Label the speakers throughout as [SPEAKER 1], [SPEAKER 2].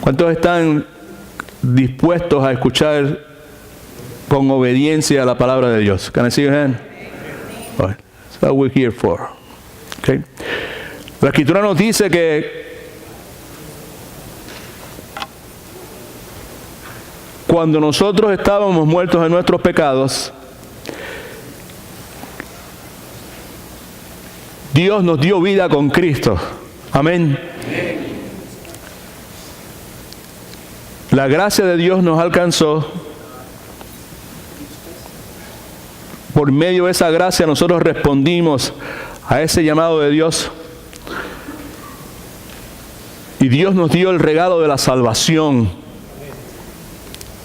[SPEAKER 1] ¿Cuántos están dispuestos a escuchar con obediencia a la palabra de Dios? Can I see your hand? All right. That's what we're here for. Okay. La Escritura nos dice que cuando nosotros estábamos muertos en nuestros pecados, Dios nos dio vida con Cristo. Amén. La gracia de Dios nos alcanzó. Por medio de esa gracia nosotros respondimos a ese llamado de Dios. Y Dios nos dio el regalo de la salvación.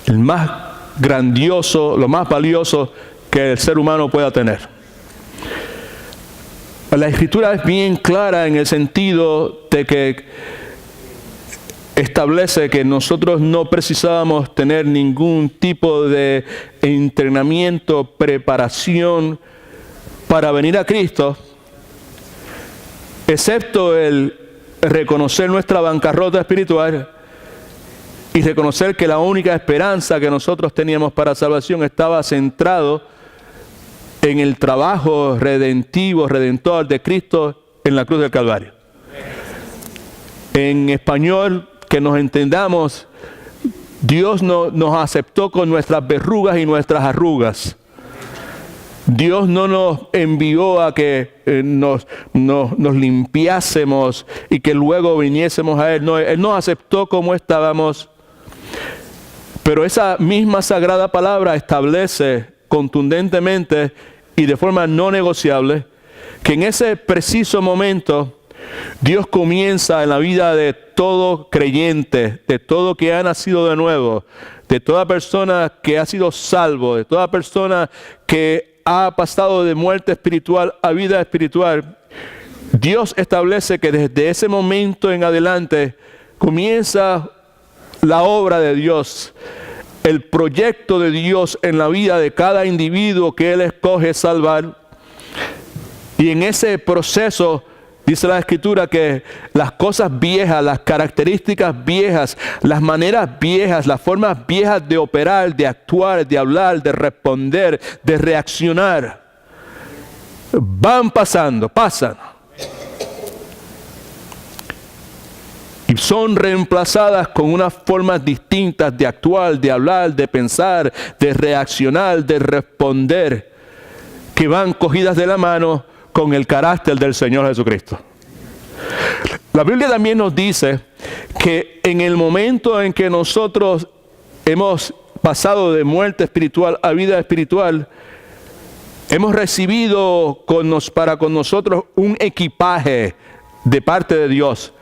[SPEAKER 1] El más grandioso, lo más valioso que el ser humano pueda tener. La Escritura es bien clara en el sentido de que establece que nosotros no precisábamos tener ningún tipo de entrenamiento, preparación para venir a Cristo, excepto el reconocer nuestra bancarrota espiritual y reconocer que la única esperanza que nosotros teníamos para salvación estaba centrado en el trabajo redentivo, redentor de Cristo en la cruz del Calvario. En español, que nos entendamos, Dios nos aceptó con nuestras verrugas y nuestras arrugas. Dios no nos envió a que nos limpiásemos y que luego viniésemos a Él. No, Él nos aceptó como estábamos. Pero esa misma sagrada palabra establece contundentemente y de forma no negociable que en ese preciso momento Dios comienza en la vida de todo creyente, de todo que ha nacido de nuevo, de toda persona que ha sido salvo, de toda persona que ha pasado de muerte espiritual a vida espiritual. Dios establece que desde ese momento en adelante comienza la obra de Dios, el proyecto de Dios en la vida de cada individuo que Él escoge salvar. Y en ese proceso dice la Escritura que las cosas viejas, las características viejas, las maneras viejas, las formas viejas de operar, de actuar, de hablar, de responder, de reaccionar, pasan. Y son reemplazadas con unas formas distintas de actuar, de hablar, de pensar, de reaccionar, de responder, que van cogidas de la mano con el carácter del Señor Jesucristo. La Biblia también nos dice que en el momento en que nosotros hemos pasado de muerte espiritual a vida espiritual, hemos recibido para con nosotros un equipaje de parte de Dios.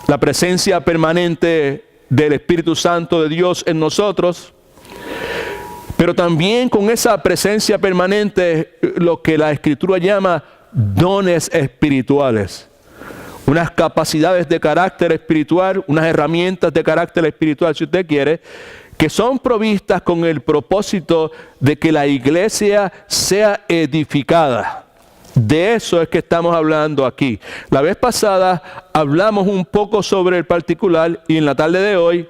[SPEAKER 1] La presencia permanente del Espíritu Santo de Dios en nosotros, pero también con esa presencia permanente lo que la Escritura llama dones espirituales, unas capacidades de carácter espiritual, unas herramientas de carácter espiritual, si usted quiere, que son provistas con el propósito de que la iglesia sea edificada. De eso es que estamos hablando aquí. La vez pasada hablamos un poco sobre el particular y en la tarde de hoy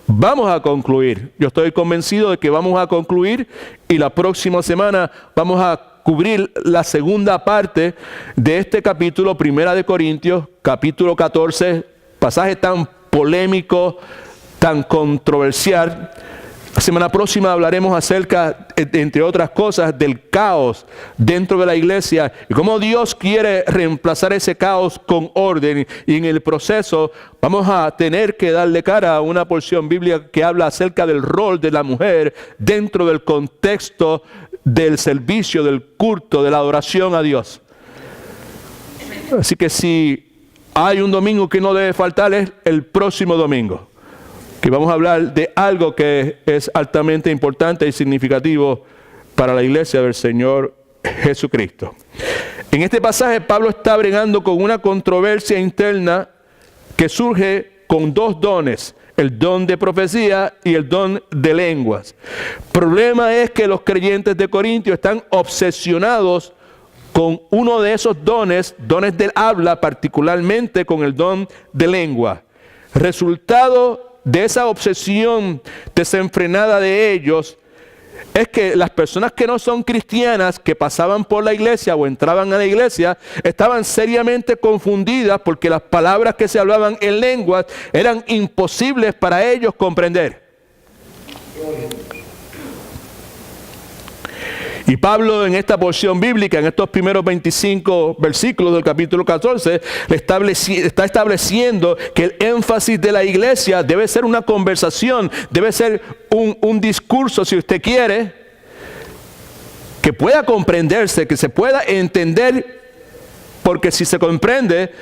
[SPEAKER 1] vamos a concluir. Yo estoy convencido de que vamos a concluir y la próxima semana vamos a cubrir la segunda parte de este capítulo, 1 de Corintios, capítulo 14, pasaje tan polémico, tan controversial. La semana próxima hablaremos acerca, entre otras cosas, del caos dentro de la iglesia y cómo Dios quiere reemplazar ese caos con orden. Y en el proceso vamos a tener que darle cara a una porción bíblica que habla acerca del rol de la mujer dentro del contexto del servicio, del culto, de la adoración a Dios. Así que si hay un domingo que no debe faltar es el próximo domingo, que vamos a hablar de algo que es altamente importante y significativo para la iglesia del Señor Jesucristo. En este pasaje Pablo está bregando con una controversia interna que surge con dos dones, el don de profecía y el don de lenguas. El problema es que los creyentes de Corintio están obsesionados con uno de esos dones del habla, particularmente con el don de lengua. Resultado de esa obsesión desenfrenada de ellos es que las personas que no son cristianas, que pasaban por la iglesia o entraban a la iglesia, estaban seriamente confundidas porque las palabras que se hablaban en lenguas eran imposibles para ellos comprender. Y Pablo en esta porción bíblica, en estos primeros 25 versículos del capítulo 14, está estableciendo que el énfasis de la iglesia debe ser una conversación, debe ser un discurso, si usted quiere, que pueda comprenderse, que se pueda entender, porque si se comprende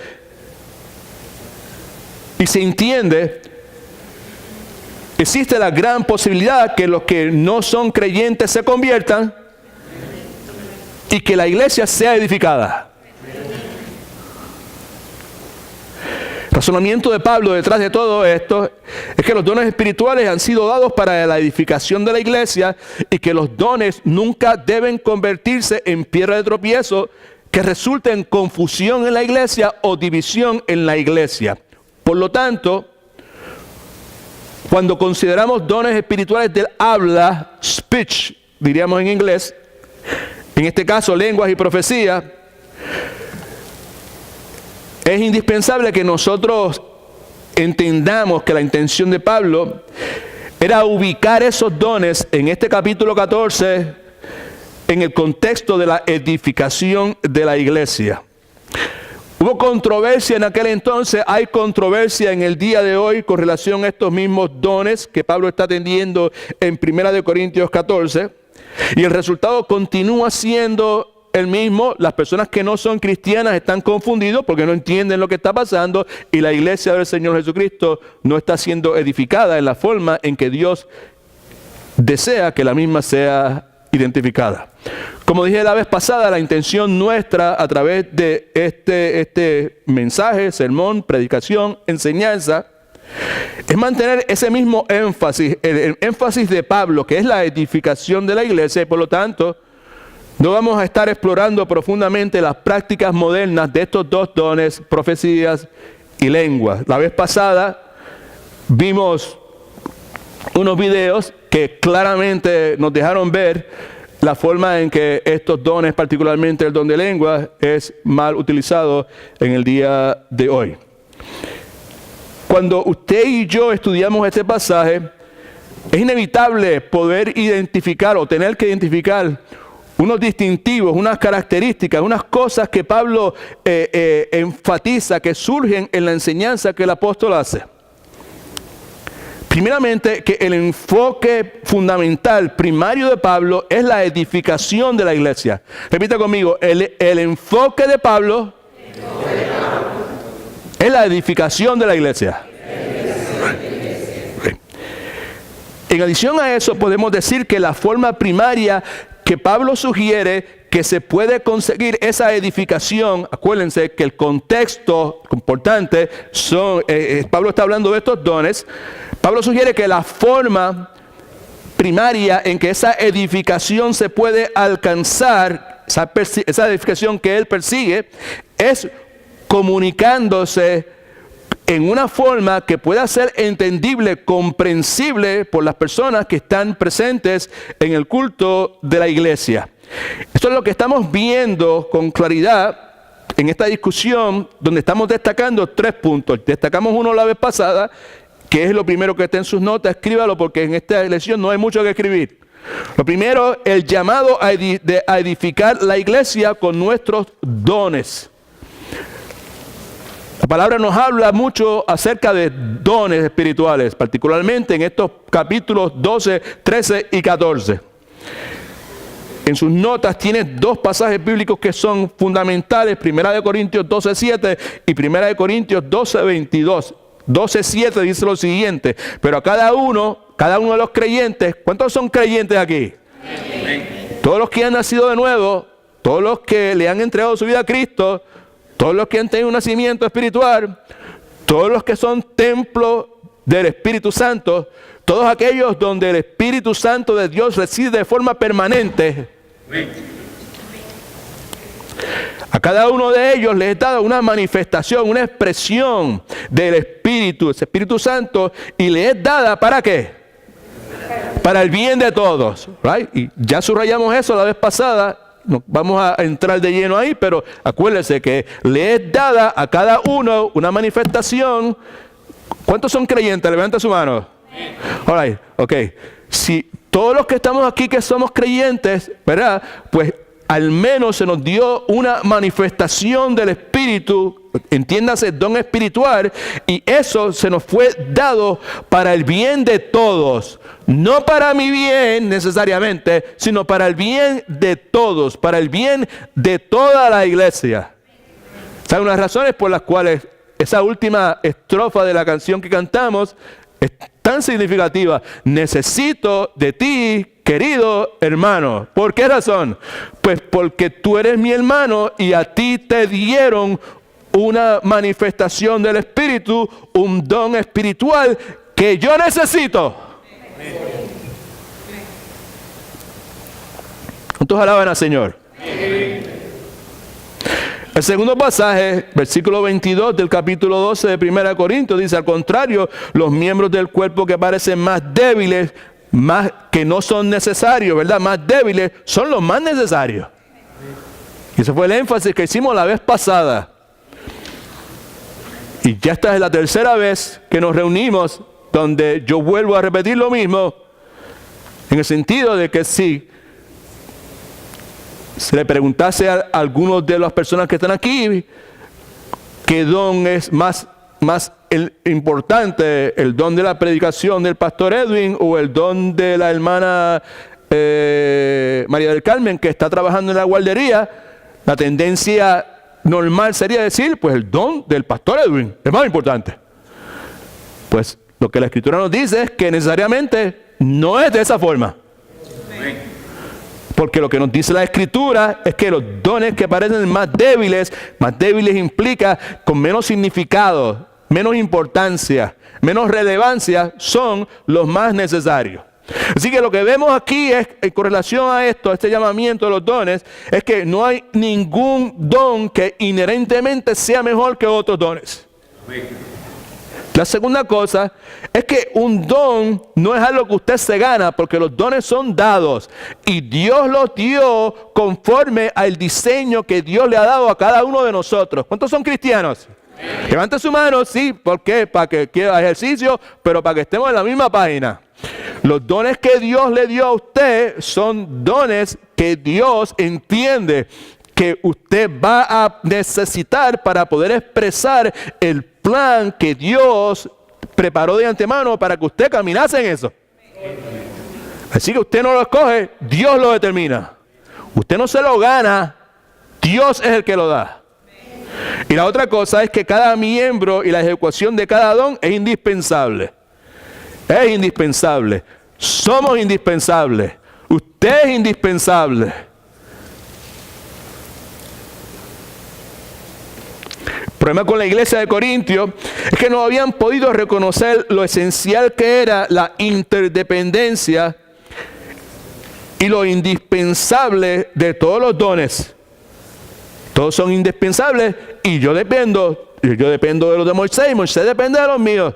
[SPEAKER 1] y se entiende, existe la gran posibilidad que los que no son creyentes se conviertan y que la iglesia sea edificada. El razonamiento de Pablo detrás de todo esto es que los dones espirituales han sido dados para la edificación de la iglesia y que los dones nunca deben convertirse en piedra de tropiezo que resulte en confusión en la iglesia o división en la iglesia. Por lo tanto, cuando consideramos dones espirituales del habla, speech, diríamos en inglés, en este caso lenguas y profecía, es indispensable que nosotros entendamos que la intención de Pablo era ubicar esos dones en este capítulo 14 en el contexto de la edificación de la iglesia. Hubo controversia en aquel entonces, hay controversia en el día de hoy con relación a estos mismos dones que Pablo está atendiendo en 1 Corintios 14. Y el resultado continúa siendo el mismo. Las personas que no son cristianas están confundidas porque no entienden lo que está pasando y la iglesia del Señor Jesucristo no está siendo edificada en la forma en que Dios desea que la misma sea identificada. Como dije la vez pasada, la intención nuestra a través de este mensaje, sermón, predicación, enseñanza, es mantener ese mismo énfasis, el énfasis de Pablo, que es la edificación de la iglesia, y por lo tanto no vamos a estar explorando profundamente las prácticas modernas de estos dos dones, profecías y lenguas. La vez pasada vimos unos videos que claramente nos dejaron ver la forma en que estos dones, particularmente el don de lengua, es mal utilizado en el día de hoy. Cuando usted y yo estudiamos este pasaje, es inevitable poder identificar o tener que identificar unos distintivos, unas características, unas cosas que Pablo enfatiza, que surgen en la enseñanza que el apóstol hace. Primeramente, que el enfoque fundamental, primario de Pablo es la edificación de la iglesia. Repita conmigo, el enfoque de Pablo es la edificación de la iglesia. En adición a eso, podemos decir que la forma primaria que Pablo sugiere que se puede conseguir esa edificación, acuérdense que el contexto importante Pablo está hablando de estos dones. Pablo sugiere que la forma primaria en que esa edificación se puede alcanzar, esa edificación que él persigue, es comunicándose en una forma que pueda ser entendible, comprensible por las personas que están presentes en el culto de la iglesia. Esto es lo que estamos viendo con claridad en esta discusión, donde estamos destacando 3 puntos. Destacamos uno la vez pasada, que es lo primero que está en sus notas. Escríbalo porque en esta lección no hay mucho que escribir. Lo primero, el llamado a edificar la iglesia con nuestros dones. La palabra nos habla mucho acerca de dones espirituales, particularmente en estos capítulos 12, 13 y 14. En sus notas tiene 2 pasajes bíblicos que son fundamentales, 1 Corintios 12, 7 y 1 Corintios 12, 22. 12, 7 dice lo siguiente: pero a cada uno de los creyentes, ¿cuántos son creyentes aquí? Amén. Todos los que han nacido de nuevo, todos los que le han entregado su vida a Cristo, todos los que han tenido un nacimiento espiritual, todos los que son templo del Espíritu Santo, todos aquellos donde el Espíritu Santo de Dios reside de forma permanente. A cada uno de ellos les he dado una manifestación, una expresión del Espíritu, ese Espíritu Santo, y les es dada ¿para qué? Para el bien de todos, right? Y ya subrayamos eso la vez pasada, no vamos a entrar de lleno ahí, pero acuérdense que le es dada a cada uno una manifestación. ¿Cuántos son creyentes? Levanta su mano. All right, ok. Si todos los que estamos aquí que somos creyentes, ¿verdad? Pues al menos se nos dio una manifestación del Espíritu, entiéndase, don espiritual, y eso se nos fue dado para el bien de todos. No para mi bien necesariamente, sino para el bien de todos, para el bien de toda la iglesia. ¿Saben las razones por las cuales esa última estrofa de la canción que cantamos es tan significativa? Necesito de ti, querido hermano. ¿Por qué razón? Pues porque tú eres mi hermano y a ti te dieron una manifestación del Espíritu, un don espiritual que yo necesito. ¿Cuántos alaban al Señor? El segundo pasaje, versículo 22 del capítulo 12 de 1 Corintios, dice: al contrario, los miembros del cuerpo que parecen más débiles, más que no son necesarios, ¿verdad? Más débiles, son los más necesarios. Y ese fue el énfasis que hicimos la vez pasada. Y ya esta es la tercera vez que nos reunimos donde yo vuelvo a repetir lo mismo, en el sentido de que si se le preguntase a algunos de las personas que están aquí qué don es más importante, el don de la predicación del pastor Edwin o el don de la hermana María del Carmen, que está trabajando en la guardería, la tendencia normal sería decir, pues el don del pastor Edwin es más importante. Pues lo que la Escritura nos dice es que necesariamente no es de esa forma. Porque lo que nos dice la Escritura es que los dones que parecen más débiles implica con menos significado, menos importancia, menos relevancia, son los más necesarios. Así que lo que vemos aquí es, con relación a esto, a este llamamiento de los dones, es que no hay ningún don que inherentemente sea mejor que otros dones. La segunda cosa es que un don no es algo que usted se gana, porque los dones son dados y Dios los dio conforme al diseño que Dios le ha dado a cada uno de nosotros. ¿Cuántos son cristianos? Levante su mano, sí, ¿por qué? Para que quiera ejercicio, pero para que estemos en la misma página. Los dones que Dios le dio a usted son dones que Dios entiende que usted va a necesitar para poder expresar el plan que Dios preparó de antemano para que usted caminase en eso. Así que usted no lo escoge, Dios lo determina. Usted no se lo gana, Dios es el que lo da. Y la otra cosa es que cada miembro y la ejecución de cada don es indispensable. Es indispensable. Somos indispensables. Usted es indispensable. El problema con la iglesia de Corintios es que no habían podido reconocer lo esencial que era la interdependencia y lo indispensable de todos los dones. Todos son indispensables y yo dependo de los de Moisés y Moisés depende de los míos.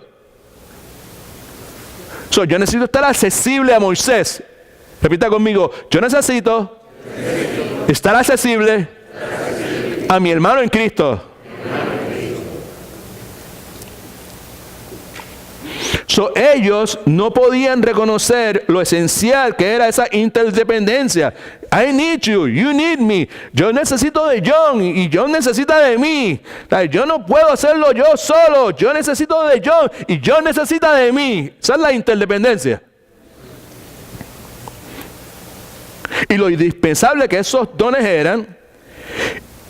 [SPEAKER 1] Yo necesito estar accesible a Moisés. Repita conmigo, yo necesito estar accesible a mi hermano en Cristo. Ellos no podían reconocer lo esencial que era esa interdependencia. I need you, you need me. Yo necesito de John y John necesita de mí. Yo no puedo hacerlo yo solo. Yo necesito de John y John necesita de mí. Esa es la interdependencia. Y lo indispensable que esos dones eran.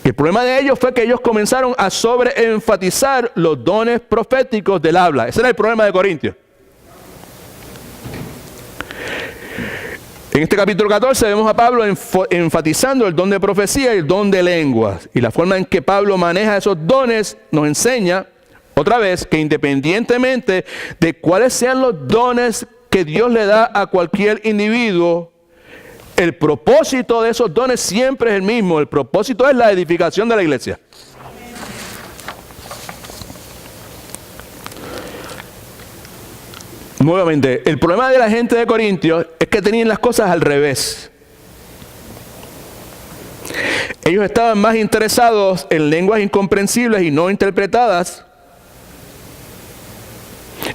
[SPEAKER 1] El problema de ellos fue que ellos comenzaron a sobreenfatizar los dones proféticos del habla. Ese era el problema de Corintios. En este capítulo 14 vemos a Pablo enfatizando el don de profecía y el don de lenguas. Y la forma en que Pablo maneja esos dones nos enseña, otra vez, que independientemente de cuáles sean los dones que Dios le da a cualquier individuo, el propósito de esos dones siempre es el mismo. El propósito es la edificación de la iglesia. Nuevamente, el problema de la gente de Corintios es que tenían las cosas al revés. Ellos estaban más interesados en lenguas incomprensibles y no interpretadas.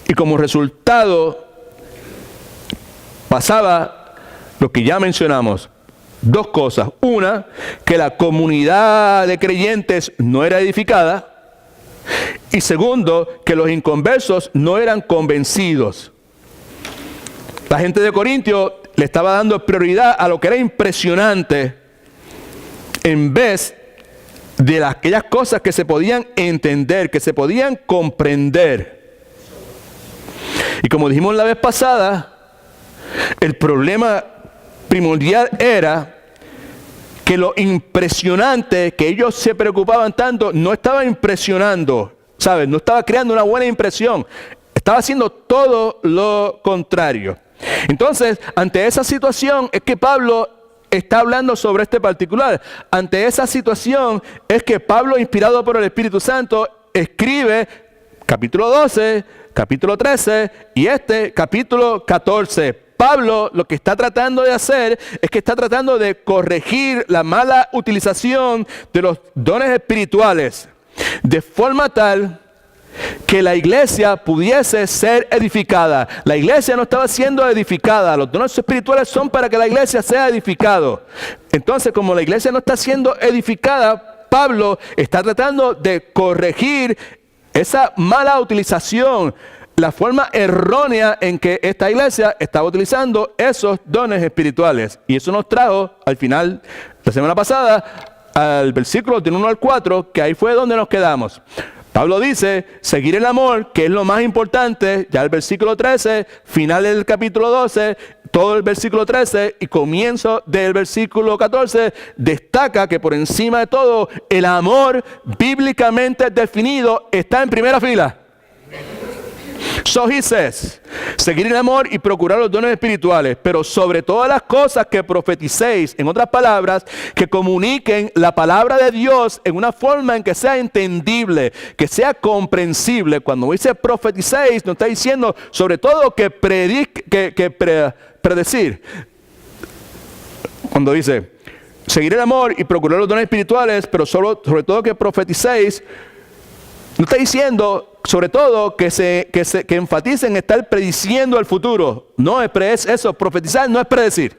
[SPEAKER 1] Y como resultado pasaba lo que ya mencionamos. Dos cosas. Una, que la comunidad de creyentes no era edificada. Y segundo, que los inconversos no eran convencidos. La gente de Corintios le estaba dando prioridad a lo que era impresionante en vez de aquellas cosas que se podían entender, que se podían comprender. Y como dijimos la vez pasada, el problema primordial era que lo impresionante que ellos se preocupaban tanto no estaba impresionando, ¿sabes? No estaba creando una buena impresión. Estaba haciendo todo lo contrario. Entonces, ante esa situación es que Pablo está hablando sobre este particular. Ante esa situación es que Pablo, inspirado por el Espíritu Santo, escribe capítulo 12, capítulo 13 y capítulo 14. Pablo lo que está tratando de hacer es que está tratando de corregir la mala utilización de los dones espirituales, de forma tal que la iglesia pudiese ser edificada. La iglesia no estaba siendo edificada. Los dones espirituales son para que la iglesia sea edificada. Entonces, como la iglesia no está siendo edificada, Pablo está tratando de corregir esa mala utilización, la forma errónea en que esta iglesia estaba utilizando esos dones espirituales. Y eso nos trajo al final, la semana pasada, al versículo del 1 al 4, que ahí fue donde nos quedamos. Pablo dice, seguir el amor, que es lo más importante, ya el versículo 13, final del capítulo 12, todo el versículo 13 y comienzo del versículo 14, destaca que por encima de todo, el amor bíblicamente definido está en primera fila. So he says, seguir el amor y procurar los dones espirituales, pero sobre todas las cosas que profeticéis, en otras palabras, que comuniquen la palabra de Dios en una forma en que sea entendible, que sea comprensible. Cuando dice profeticéis, nos está diciendo sobre todo que predecir. Cuando dice seguir el amor y procurar los dones espirituales, pero sobre todo que profeticéis, no está diciendo sobre todo que enfaticen estar prediciendo el futuro. No es eso, profetizar no es predecir.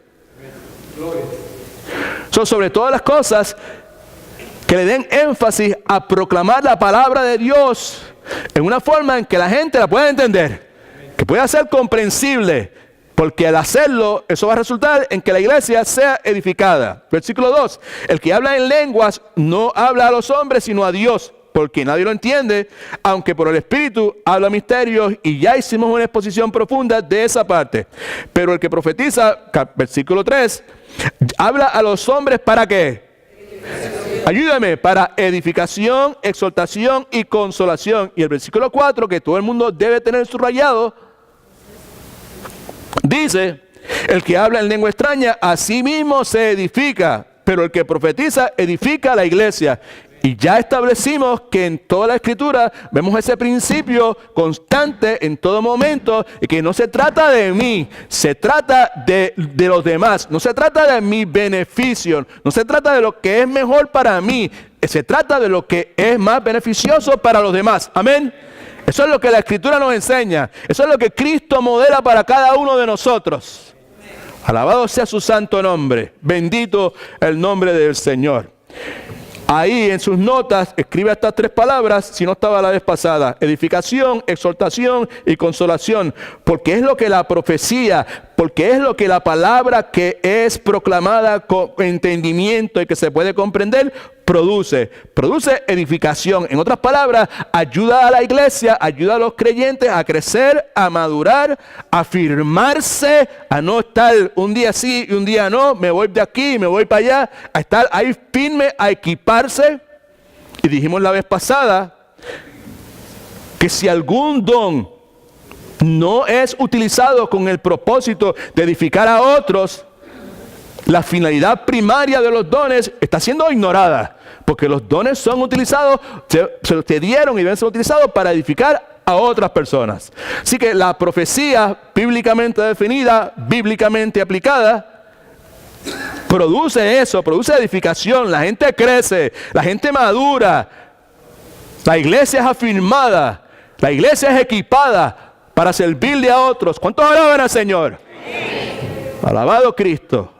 [SPEAKER 1] Sobre todas las cosas que le den énfasis a proclamar la palabra de Dios en una forma en que la gente la pueda entender, que pueda ser comprensible, porque al hacerlo eso va a resultar en que la iglesia sea edificada. Versículo 2, el que habla en lenguas no habla a los hombres sino a Dios, porque nadie lo entiende, aunque por el Espíritu habla misterios, y ya hicimos una exposición profunda de esa parte. Pero el que profetiza, versículo 3, habla a los hombres ¿para qué? Ayúdame, para edificación, exhortación y consolación. Y el versículo 4, que todo el mundo debe tener subrayado, dice, el que habla en lengua extraña, a sí mismo se edifica, pero el que profetiza edifica a la iglesia. Y ya establecimos que en toda la Escritura vemos ese principio constante en todo momento, y que no se trata de mí, se trata de los demás, no se trata de mi beneficio, no se trata de lo que es mejor para mí, se trata de lo que es más beneficioso para los demás. Amén. Eso es lo que la Escritura nos enseña, eso es lo que Cristo modela para cada uno de nosotros. Alabado sea su santo nombre, bendito el nombre del Señor. Ahí en sus notas escribe estas tres palabras, si no estaba la vez pasada: edificación, exhortación y consolación, porque es lo que la profecía, porque es lo que la palabra que es proclamada con entendimiento y que se puede comprender, produce edificación. En otras palabras, ayuda a la iglesia, ayuda a los creyentes a crecer, a madurar, a afirmarse, a no estar un día sí y un día no, me voy de aquí, me voy para allá, a estar ahí firme, a equiparse. Y dijimos la vez pasada que si algún don no es utilizado con el propósito de edificar a otros, la finalidad primaria de los dones está siendo ignorada, porque los dones son utilizados, se dieron y deben ser utilizados para edificar a otras personas. Así que la profecía bíblicamente definida, bíblicamente aplicada, produce eso, produce edificación, la gente crece, la gente madura, la iglesia es afirmada, la iglesia es equipada para servirle a otros. ¿Cuántos alaban al Señor? Alabado Cristo.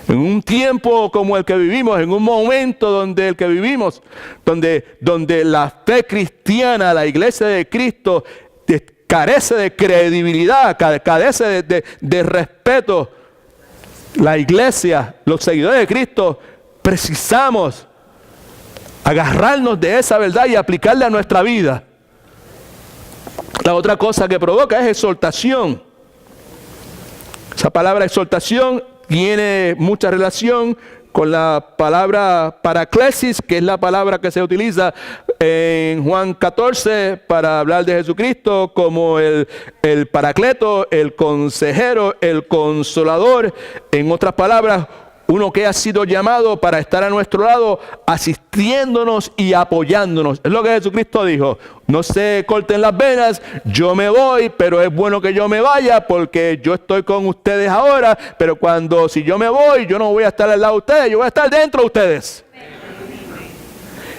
[SPEAKER 1] En un tiempo como el que vivimos, en un momento donde el que vivimos, donde la fe cristiana, la iglesia de Cristo, carece de credibilidad, carece de respeto, la iglesia, los seguidores de Cristo, precisamos agarrarnos de esa verdad y aplicarla a nuestra vida. La otra cosa que provoca es exhortación. Esa palabra exhortación tiene mucha relación con la palabra paraclesis, que es la palabra que se utiliza en Juan 14 para hablar de Jesucristo como el paracleto, el consejero, el consolador. En otras palabras, uno que ha sido llamado para estar a nuestro lado, asistiéndonos y apoyándonos. Es lo que Jesucristo dijo: no se corten las venas, yo me voy, pero es bueno que yo me vaya porque yo estoy con ustedes ahora, pero si yo me voy, yo no voy a estar al lado de ustedes, yo voy a estar dentro de ustedes.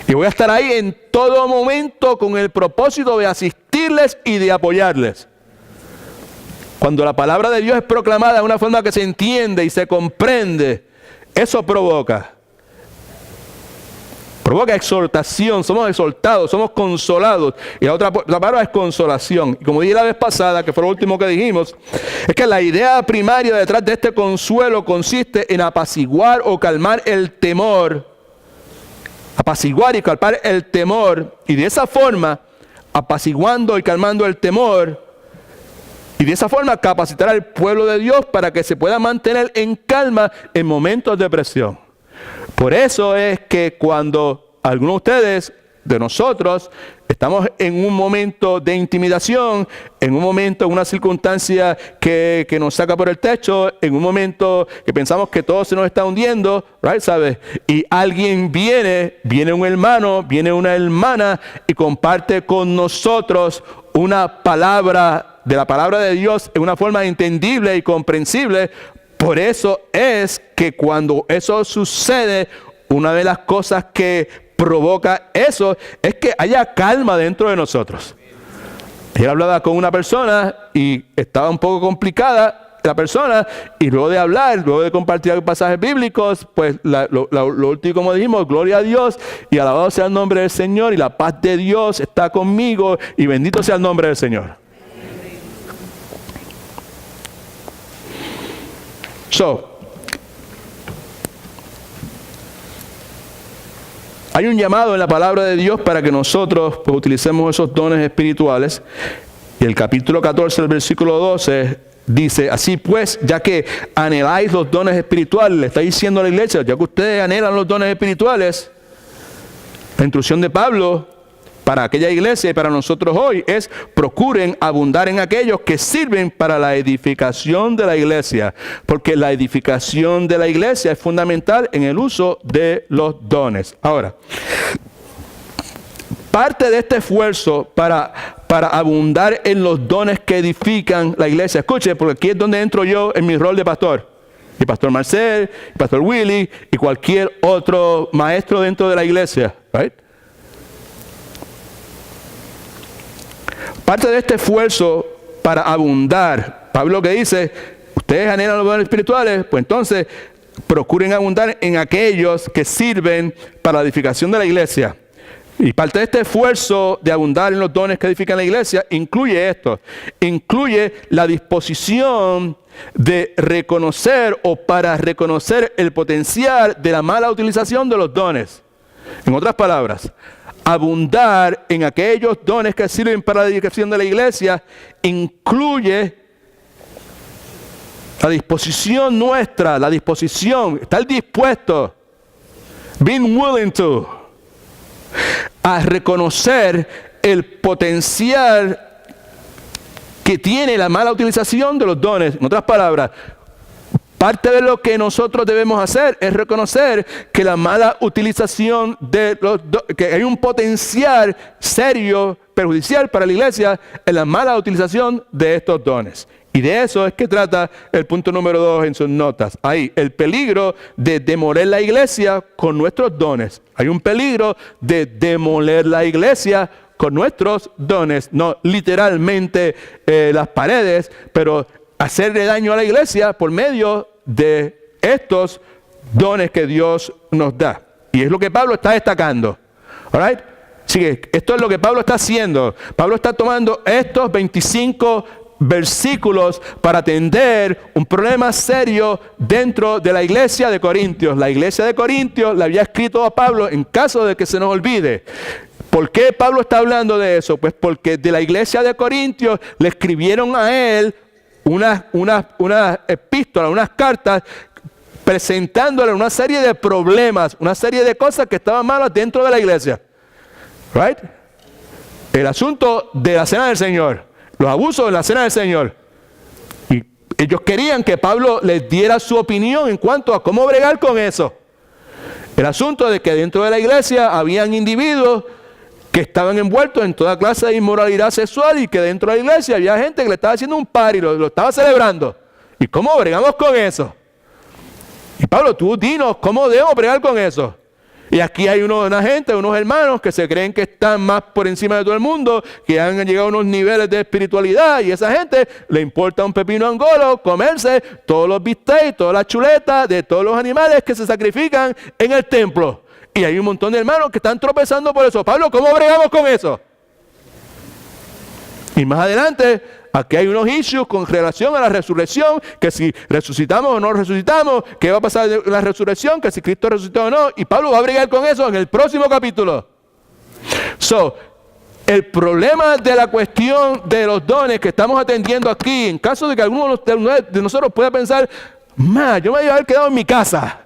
[SPEAKER 1] Y voy a estar ahí en todo momento con el propósito de asistirles y de apoyarles. Cuando la palabra de Dios es proclamada de una forma que se entiende y se comprende, eso provoca exhortación, somos exhortados, somos consolados. Y la palabra es consolación. Y como dije la vez pasada, que fue lo último que dijimos, es que la idea primaria detrás de este consuelo consiste en apaciguar o calmar el temor. Apaciguar y calmar el temor. Y de esa forma, apaciguando y calmando el temor, y de esa forma capacitar al pueblo de Dios para que se pueda mantener en calma en momentos de presión. Por eso es que cuando algunos de ustedes, de nosotros, estamos en un momento de intimidación, en un momento, en una circunstancia que nos saca por el techo, en un momento que pensamos que todo se nos está hundiendo, right, ¿sabes? Y alguien viene un hermano, viene una hermana y comparte con nosotros una palabra de la palabra de Dios en una forma entendible y comprensible. Por eso es que cuando eso sucede, una de las cosas que provoca eso es que haya calma dentro de nosotros. Ayer hablaba con una persona y estaba un poco complicada la persona, y luego de hablar, luego de compartir pasajes bíblicos, pues lo último, como dijimos, gloria a Dios y alabado sea el nombre del Señor, y la paz de Dios está conmigo y bendito sea el nombre del Señor. Hay un llamado en la palabra de Dios para que nosotros pues, utilicemos esos dones espirituales. Y el capítulo 14, el versículo 12, dice: así pues, ya que anheláis los dones espirituales, le está diciendo a la iglesia, ya que ustedes anhelan los dones espirituales, la instrucción de Pablo para aquella iglesia y para nosotros hoy es: procuren abundar en aquellos que sirven para la edificación de la iglesia, porque la edificación de la iglesia es fundamental en el uso de los dones. Ahora, parte de este esfuerzo para abundar en los dones que edifican la iglesia, escuche, porque aquí es donde entro yo en mi rol de pastor, y Pastor Marcel, y Pastor Willy, y cualquier otro maestro dentro de la iglesia, right? Parte de este esfuerzo para abundar, Pablo que dice, ustedes anhelan los dones espirituales, pues entonces procuren abundar en aquellos que sirven para la edificación de la iglesia. Y parte de este esfuerzo de abundar en los dones que edifican la iglesia incluye esto, incluye la disposición de reconocer o para reconocer el potencial de la mala utilización de los dones. En otras palabras, abundar en aquellos dones que sirven para la edificación de la iglesia incluye la disposición nuestra, la disposición, estar dispuesto, being willing to, a reconocer el potencial que tiene la mala utilización de los dones. En otras palabras, parte de lo que nosotros debemos hacer es reconocer que la mala utilización de los dones, que hay un potencial serio, perjudicial para la iglesia en la mala utilización de estos dones. Y de eso es que trata el punto número 2 en sus notas. Ahí, el peligro de demoler la iglesia con nuestros dones. Hay un peligro de demoler la iglesia con nuestros dones. No literalmente las paredes, pero hacerle daño a la iglesia por medio de estos dones que Dios nos da. Y es lo que Pablo está destacando. All right? Así que esto es lo que Pablo está haciendo. Pablo está tomando estos 25 versículos para atender un problema serio dentro de la iglesia de Corintios. La iglesia de Corintios le había escrito a Pablo en caso de que se nos olvide. ¿Por qué Pablo está hablando de eso? Pues porque de la iglesia de Corintios le escribieron a él unas epístolas, unas cartas, presentándole una serie de problemas, una serie de cosas que estaban malas dentro de la iglesia. Right? El asunto de la cena del Señor. Los abusos en la cena del Señor. Y ellos querían que Pablo les diera su opinión en cuanto a cómo bregar con eso. El asunto de que dentro de la iglesia habían individuos que estaban envueltos en toda clase de inmoralidad sexual y que dentro de la iglesia había gente que le estaba haciendo un party, lo estaba celebrando. ¿Y cómo bregamos con eso? Y Pablo, tú dinos, ¿cómo debemos bregar con eso? Y aquí hay una gente, unos hermanos que se creen que están más por encima de todo el mundo, que han llegado a unos niveles de espiritualidad, y esa gente le importa un pepino angolo comerse todos los bistecs, todas las chuletas de todos los animales que se sacrifican en el templo. Y hay un montón de hermanos que están tropezando por eso. Pablo, ¿cómo bregamos con eso? Y más adelante, aquí hay unos issues con relación a la resurrección, que si resucitamos o no resucitamos, qué va a pasar en la resurrección, que si Cristo resucitó o no, y Pablo va a bregar con eso en el próximo capítulo. El problema de la cuestión de los dones que estamos atendiendo aquí, en caso de que alguno de nosotros pueda pensar, yo me voy a haber quedado en mi casa.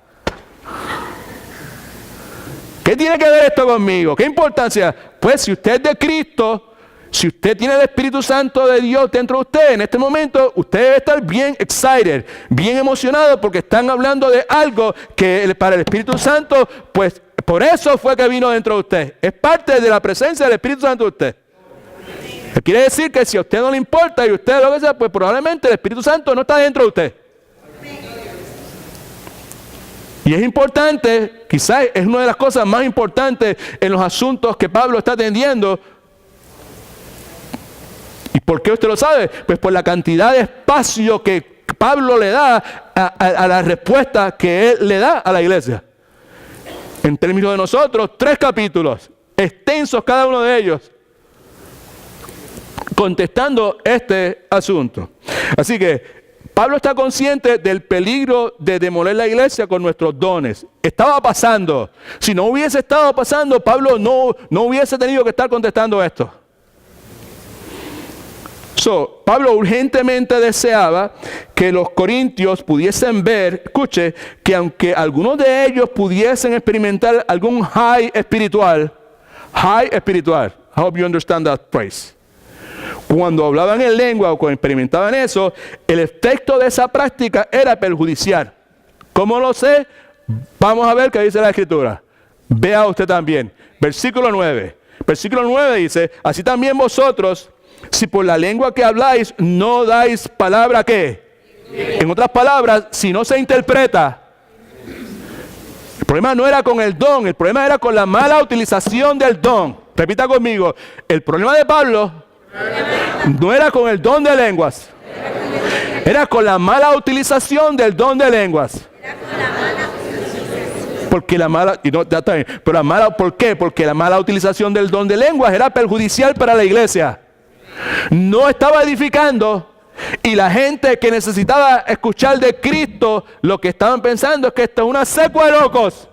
[SPEAKER 1] ¿Qué tiene que ver esto conmigo? ¿Qué importancia? Pues si usted es de Cristo, si usted tiene el Espíritu Santo de Dios dentro de usted, en este momento usted debe estar bien excited, bien emocionado, porque están hablando de algo que para el Espíritu Santo, pues por eso fue que vino dentro de usted. Es parte de la presencia del Espíritu Santo de usted. Quiere decir que si a usted no le importa y usted lo que sea, pues probablemente el Espíritu Santo no está dentro de usted. Y es importante, quizás es una de las cosas más importantes en los asuntos que Pablo está atendiendo. ¿Y por qué usted lo sabe? Pues por la cantidad de espacio que Pablo le da a la respuesta que él le da a la iglesia. En términos de nosotros, 3 capítulos, extensos cada uno de ellos, contestando este asunto. Así que Pablo está consciente del peligro de demoler la iglesia con nuestros dones. Estaba pasando. Si no hubiese estado pasando, Pablo no hubiese tenido que estar contestando esto. Pablo urgentemente deseaba que los corintios pudiesen ver, escuche, que aunque algunos de ellos pudiesen experimentar algún high espiritual, I hope you understand that phrase. Cuando hablaban en lengua o cuando experimentaban eso, el efecto de esa práctica era perjudicial. ¿Cómo lo sé? Vamos a ver qué dice la Escritura. Vea usted también. Versículo 9. Versículo 9 dice, así también vosotros, si por la lengua que habláis no dais palabra, ¿qué? En otras palabras, si no se interpreta. El problema no era con el don, el problema era con la mala utilización del don. Repita conmigo, el problema de Pablo no era con el don de lenguas, era con la mala utilización del don de lenguas. Porque la mala, y no, ya está bien, pero la mala, ¿por qué? Porque la mala utilización del don de lenguas era perjudicial para la iglesia. No estaba edificando, y la gente que necesitaba escuchar de Cristo, lo que estaban pensando es que esto es una secua de locos.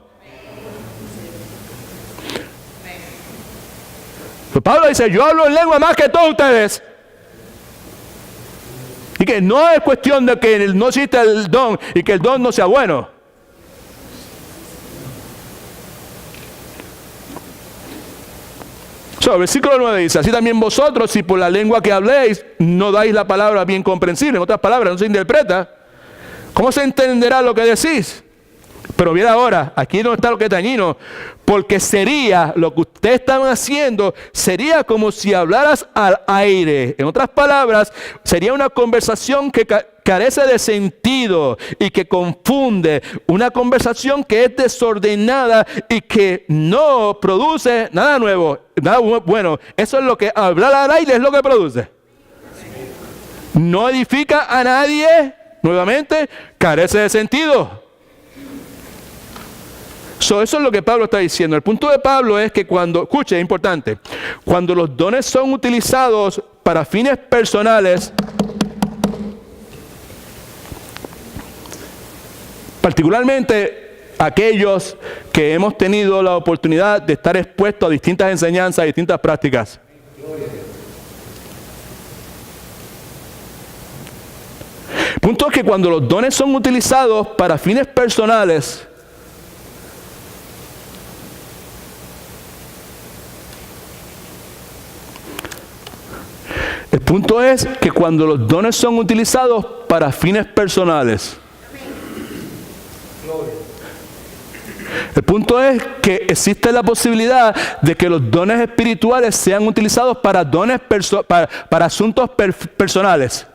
[SPEAKER 1] Pues Pablo dice, yo hablo en lengua más que todos ustedes. Y que no es cuestión de que no existe el don y que el don no sea bueno. Versículo 9 dice, así también vosotros, si por la lengua que habléis no dais la palabra bien comprensible, en otras palabras, no se interpreta, ¿Cómo se entenderá lo que decís? Pero bien ahora, aquí no está lo que es dañino, porque sería, lo que ustedes están haciendo, sería como si hablaras al aire. En otras palabras, sería una conversación que carece de sentido y que confunde, una conversación que es desordenada y que no produce nada nuevo, nada bueno. Eso es lo que hablar al aire es lo que produce. No edifica a nadie, nuevamente, carece de sentido. Eso es lo que Pablo está diciendo. El punto de Pablo es que cuando, escuche, es importante, cuando los dones son utilizados para fines personales, particularmente aquellos que hemos tenido la oportunidad de estar expuestos a distintas enseñanzas, a distintas prácticas. El punto es que cuando los dones son utilizados para fines personales, el punto es que cuando los dones son utilizados para fines personales, el punto es que existe la posibilidad de que los dones espirituales sean utilizados para dones para asuntos personales.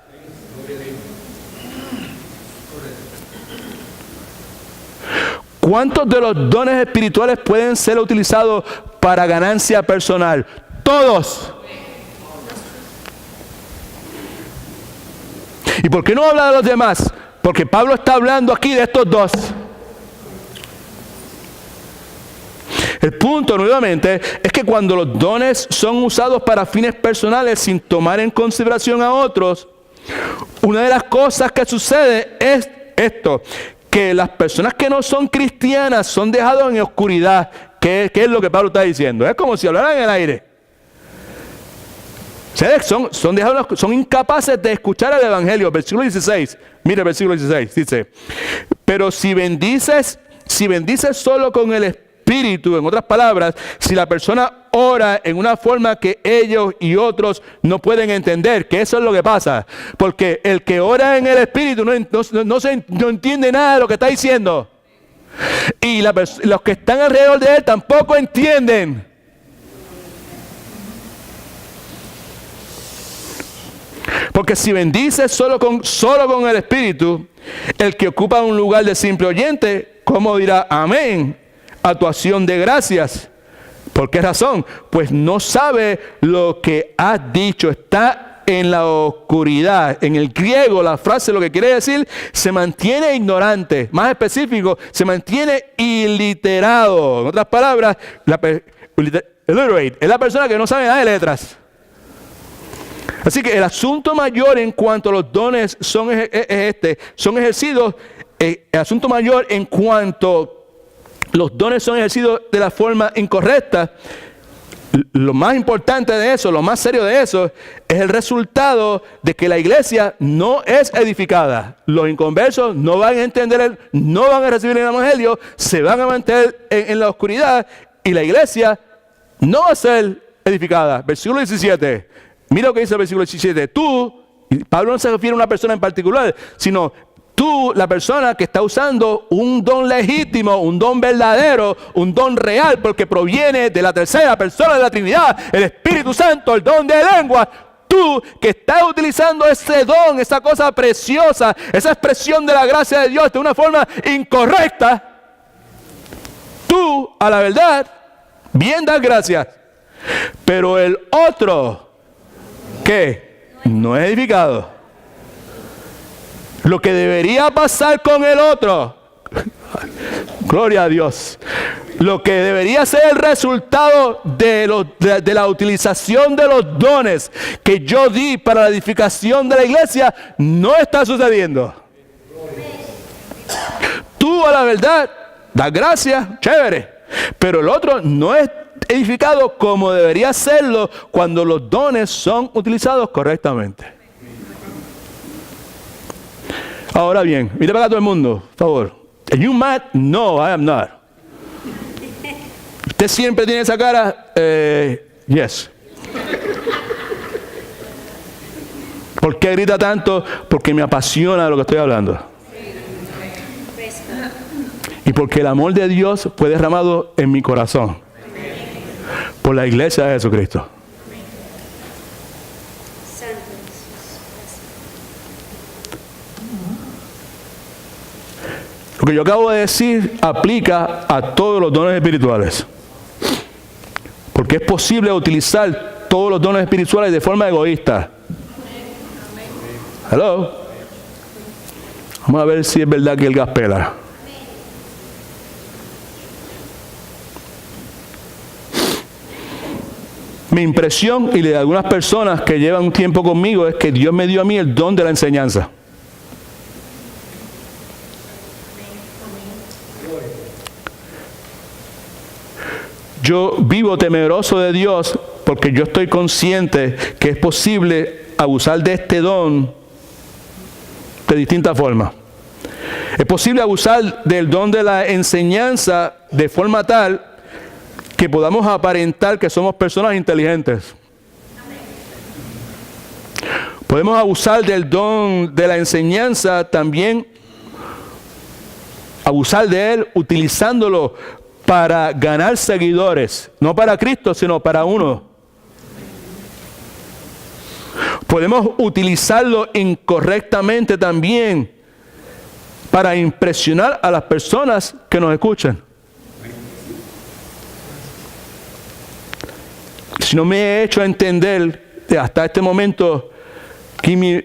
[SPEAKER 1] ¿Cuántos de los dones espirituales pueden ser utilizados para ganancia personal? Todos. ¿Y por qué no habla de los demás? Porque Pablo está hablando aquí de estos dos. El punto, nuevamente, es que cuando los dones son usados para fines personales sin tomar en consideración a otros, una de las cosas que sucede es esto, que las personas que no son cristianas son dejadas en oscuridad. ¿Qué es lo que Pablo está diciendo? Es como si hablaran en el aire. Son incapaces de escuchar el Evangelio. Versículo 16. Mire el versículo 16. Dice, pero si bendices solo con el Espíritu, en otras palabras, si la persona ora en una forma que ellos y otros no pueden entender, que eso es lo que pasa. Porque el que ora en el Espíritu no entiende nada de lo que está diciendo. Y los que están alrededor de él tampoco entienden. Porque si bendices solo con el Espíritu, el que ocupa un lugar de simple oyente, ¿cómo dirá amén a tu acción de gracias? ¿Por qué razón? Pues no sabe lo que has dicho, está en la oscuridad. En el griego la frase lo que quiere decir, se mantiene ignorante. Más específico, se mantiene iliterado. En otras palabras, illiterate es la persona que no sabe nada de letras. Así que el asunto mayor en cuanto a los dones son ejercidos, el asunto mayor en cuanto los dones son ejercidos de la forma incorrecta, lo más importante de eso, lo más serio de eso, es el resultado de que la iglesia no es edificada. Los inconversos no van a entender, no van a recibir el Evangelio, se van a mantener en la oscuridad y la iglesia no va a ser edificada. Versículo 17. Mira lo que dice el versículo 17. Tú, y Pablo no se refiere a una persona en particular, sino tú, la persona que está usando un don legítimo, un don verdadero, un don real, porque proviene de la tercera persona de la Trinidad, el Espíritu Santo, el don de lengua. Tú que estás utilizando ese don, esa cosa preciosa, esa expresión de la gracia de Dios de una forma incorrecta, tú, a la verdad, bien das gracias. Pero el otro, ¿qué? No es edificado. Lo que debería pasar con el otro, gloria a Dios, lo que debería ser el resultado de la utilización de los dones que yo di para la edificación de la iglesia, no está sucediendo. Tú, a la verdad, das gracias, chévere, pero el otro no es edificado como debería serlo cuando los dones son utilizados correctamente. Ahora bien, mire para acá todo el mundo, por favor. ¿Are you mad? No, I am not. ¿Usted siempre tiene esa cara? Yes. ¿Por qué grita tanto? Porque me apasiona lo que estoy hablando. Y porque el amor de Dios fue derramado en mi corazón. Por la iglesia de Jesucristo. Lo que yo acabo de decir aplica a todos los dones espirituales. Porque es posible utilizar todos los dones espirituales de forma egoísta. Hello. Vamos a ver si es verdad que el gas pela. Mi impresión y de algunas personas que llevan un tiempo conmigo es que Dios me dio a mí el don de la enseñanza. Yo vivo temeroso de Dios porque yo estoy consciente que es posible abusar de este don de distintas formas. Es posible abusar del don de la enseñanza de forma tal que podamos aparentar que somos personas inteligentes. Podemos abusar del don de la enseñanza también, abusar de él utilizándolo para ganar seguidores, no para Cristo, sino para uno. Podemos utilizarlo incorrectamente también para impresionar a las personas que nos escuchan. Si no me he hecho entender hasta este momento, give me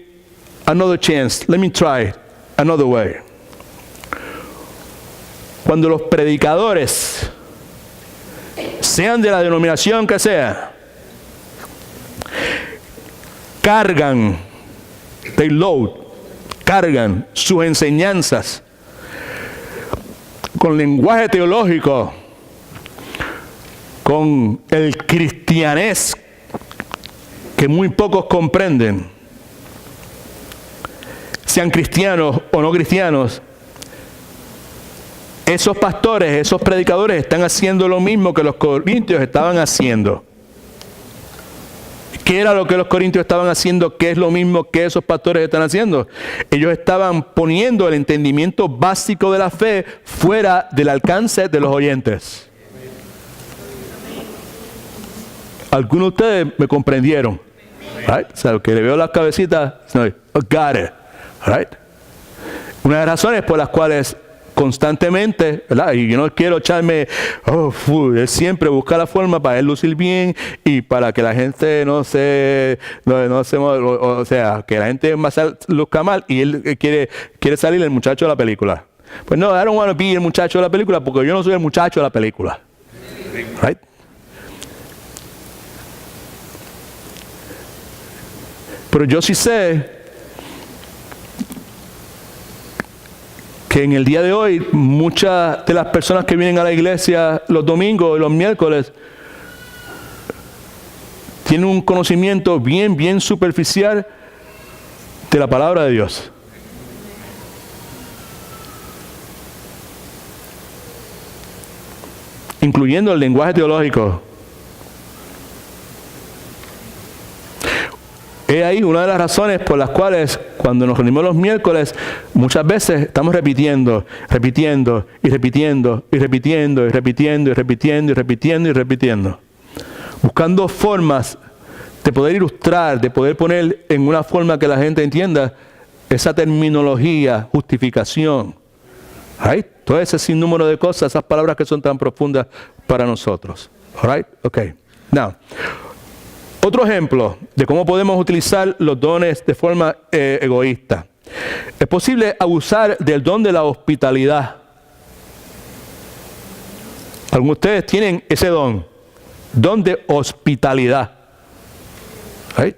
[SPEAKER 1] another chance. Let me try another way. Cuando los predicadores, sean de la denominación que sea, cargan sus enseñanzas con lenguaje teológico, con el cristianés que muy pocos comprenden, sean cristianos o no cristianos, esos pastores, esos predicadores están haciendo lo mismo que los corintios estaban haciendo. ¿Qué era lo que los corintios estaban haciendo? ¿Qué es lo mismo que esos pastores están haciendo? Ellos estaban poniendo el entendimiento básico de la fe fuera del alcance de los oyentes. Algunos de ustedes me comprendieron. Right? O sea, que le veo las cabecitas, no, got it. Right? Una de las razones por las cuales constantemente, ¿verdad? Y yo no quiero echarme, él siempre busca la forma para él lucir bien y para que la gente o sea, que la gente luzca mal y él quiere salir el muchacho de la película. Pues no, I don't want to be el muchacho de la película porque yo no soy el muchacho de la película. Right? Pero yo sí sé que en el día de hoy muchas de las personas que vienen a la iglesia los domingos y los miércoles tienen un conocimiento bien superficial de la palabra de Dios. Incluyendo el lenguaje teológico. Es ahí una de las razones por las cuales cuando nos reunimos los miércoles muchas veces estamos repitiendo, buscando formas de poder ilustrar, de poder poner en una forma que la gente entienda esa terminología, justificación. Right? Todo ese sinnúmero de cosas, esas palabras que son tan profundas para nosotros. Right? Okay. Now, otro ejemplo de cómo podemos utilizar los dones de forma egoísta. Es posible abusar del don de la hospitalidad. Algunos de ustedes tienen ese don de hospitalidad. ¿Right?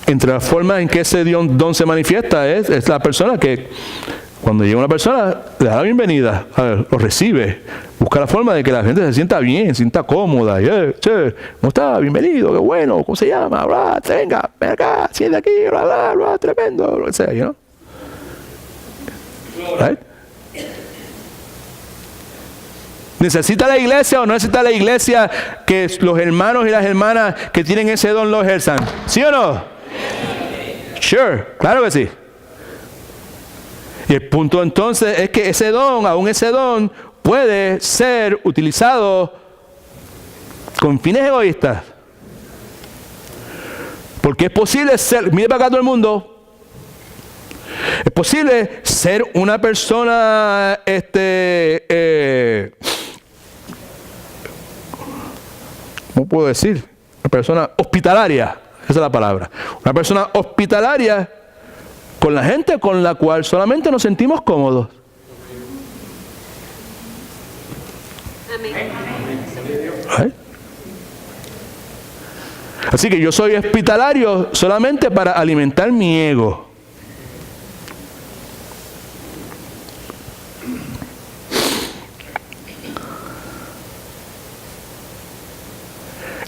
[SPEAKER 1] Entre las formas en que ese don se manifiesta es la persona que, cuando llega una persona, le da la bienvenida, lo recibe, busca la forma de que la gente se sienta bien, se sienta cómoda. Che, ¿cómo está? Bienvenido, qué bueno, ¿cómo se llama? Bla, venga, ven acá, siente aquí, bla, tremendo, lo que sea, you know? Right? ¿Necesita la iglesia o no necesita la iglesia que los hermanos y las hermanas que tienen ese don lo ejerzan? ¿Sí o no? Sure, claro que sí. Y el punto entonces es que ese don, aún ese don, puede ser utilizado con fines egoístas. Porque es posible ser, mire para acá todo el mundo, es posible ser una persona, ¿cómo puedo decir? Una persona hospitalaria, esa es la palabra. Una persona hospitalaria con la gente con la cual solamente nos sentimos cómodos. Amén. Así que yo soy hospitalario solamente para alimentar mi ego.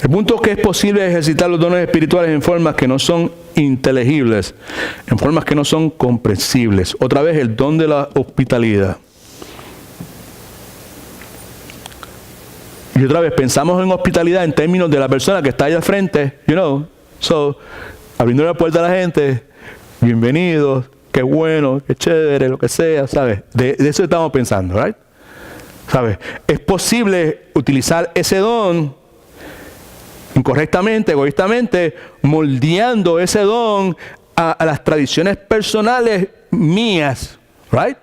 [SPEAKER 1] El punto es que es posible ejercitar los dones espirituales en formas que no son inteligibles, en formas que no son comprensibles. Otra vez el don de la hospitalidad. Y otra vez pensamos en hospitalidad en términos de la persona que está allá al frente, abriendo la puerta a la gente, bienvenidos, qué bueno, qué chévere, lo que sea, ¿sabes? De eso estamos pensando, ¿right? ¿Sabes? Es posible utilizar ese don incorrectamente, egoístamente, moldeando ese don a las tradiciones personales mías, ¿right?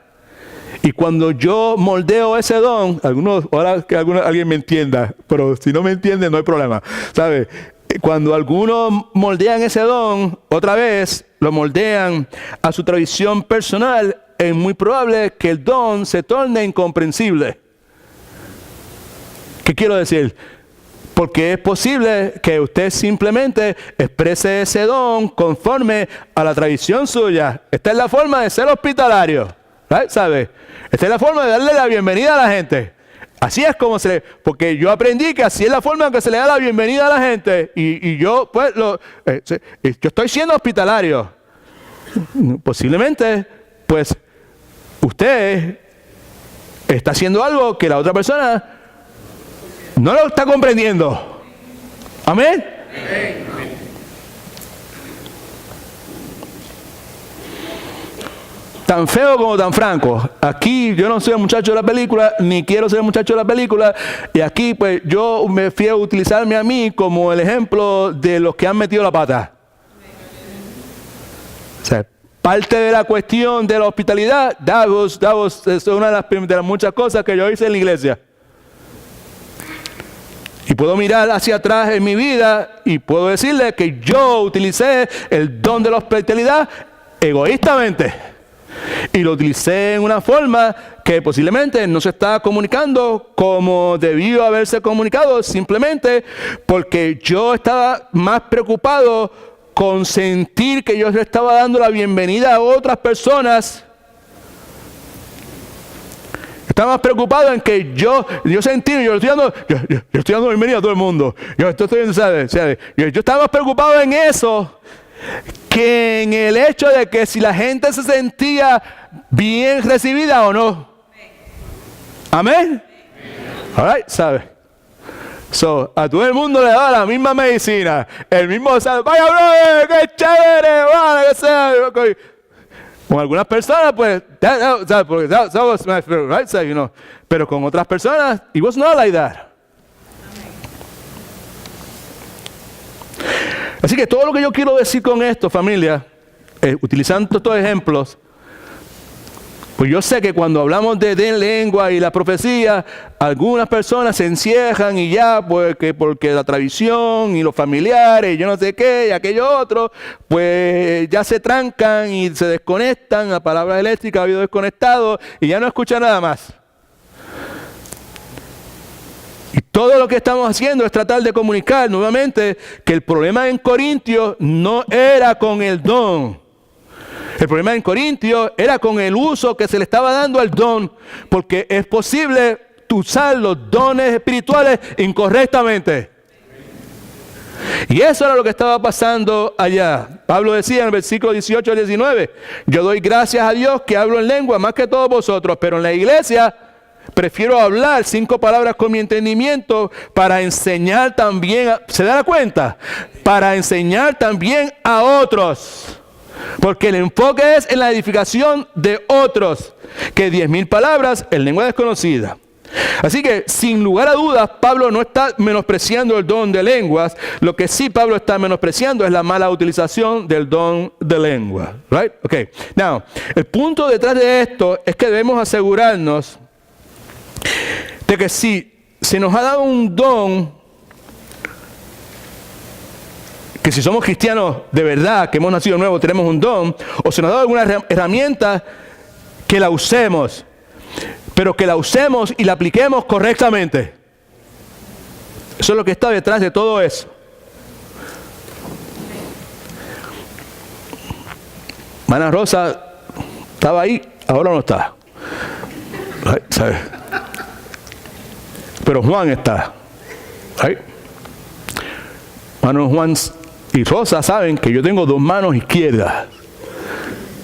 [SPEAKER 1] Y cuando yo moldeo ese don, ahora que alguien me entienda, pero si no me entiende no hay problema, ¿sabes? Cuando algunos moldean ese don, otra vez lo moldean a su tradición personal, es muy probable que el don se torne incomprensible. ¿Qué quiero decir? Porque es posible que usted simplemente exprese ese don conforme a la tradición suya. Esta es la forma de ser hospitalario, ¿right? ¿Sabe? Esta es la forma de darle la bienvenida a la gente. Así es como porque yo aprendí que así es la forma en que se le da la bienvenida a la gente. Y yo, pues, yo estoy siendo hospitalario. Posiblemente, pues, usted está haciendo algo que la otra persona no lo está comprendiendo. ¿Amén? Tan feo como tan franco. Aquí yo no soy el muchacho de la película, ni quiero ser el muchacho de la película. Y aquí pues yo me fui a utilizarme a mí como el ejemplo de los que han metido la pata. O sea, parte de la cuestión de la hospitalidad, Davos es una de las muchas cosas que yo hice en la iglesia. Y puedo mirar hacia atrás en mi vida y puedo decirle que yo utilicé el don de la hospitalidad egoístamente. Y lo utilicé en una forma que posiblemente no se estaba comunicando como debió haberse comunicado, simplemente porque yo estaba más preocupado con sentir que yo le estaba dando la bienvenida a otras personas. Estaba más preocupado en que yo sentí, yo estoy dando bienvenida a todo el mundo. Yo estaba más preocupado en eso que en el hecho de que si la gente se sentía bien recibida o no. Amén. All right, ¿sabes? A todo el mundo le da la misma medicina, el mismo, ¿sabes? Vaya, brother, qué chévere, vale, que sea. Con algunas personas, pues, pero con otras personas, it was not like that. Así que todo lo que yo quiero decir con esto, familia, utilizando estos ejemplos, pues yo sé que cuando hablamos de lengua y la profecía, algunas personas se encierran y ya, porque la tradición y los familiares, y yo no sé qué, y aquello otro, pues ya se trancan y se desconectan, la palabra eléctrica ha habido desconectado y ya no escuchan nada más. Y todo lo que estamos haciendo es tratar de comunicar nuevamente que el problema en Corintios no era con el don. El problema en Corintios era con el uso que se le estaba dando al don, porque es posible usar los dones espirituales incorrectamente. Y eso era lo que estaba pasando allá. Pablo decía en el versículo 18 al 19, yo doy gracias a Dios que hablo en lengua más que todos vosotros, pero en la iglesia prefiero hablar 5 palabras con mi entendimiento para enseñar también, ¿se da cuenta? Para enseñar también a otros. Porque el enfoque es en la edificación de otros, que 10,000 palabras en lengua desconocida. Así que, sin lugar a dudas, Pablo no está menospreciando el don de lenguas. Lo que sí Pablo está menospreciando es la mala utilización del don de lengua. Right? Okay. Now, el punto detrás de esto es que debemos asegurarnos de que si se nos ha dado un don, que si somos cristianos de verdad, que hemos nacido nuevo, tenemos un don, o se nos ha dado alguna herramienta, que la usemos. Pero que la usemos y la apliquemos correctamente. Eso es lo que está detrás de todo eso. Mana Rosa estaba ahí, ahora no está. ¿Sabes? Pero Juan está. ¿Right? Mano Juan y Rosa saben que yo tengo 2 manos izquierdas.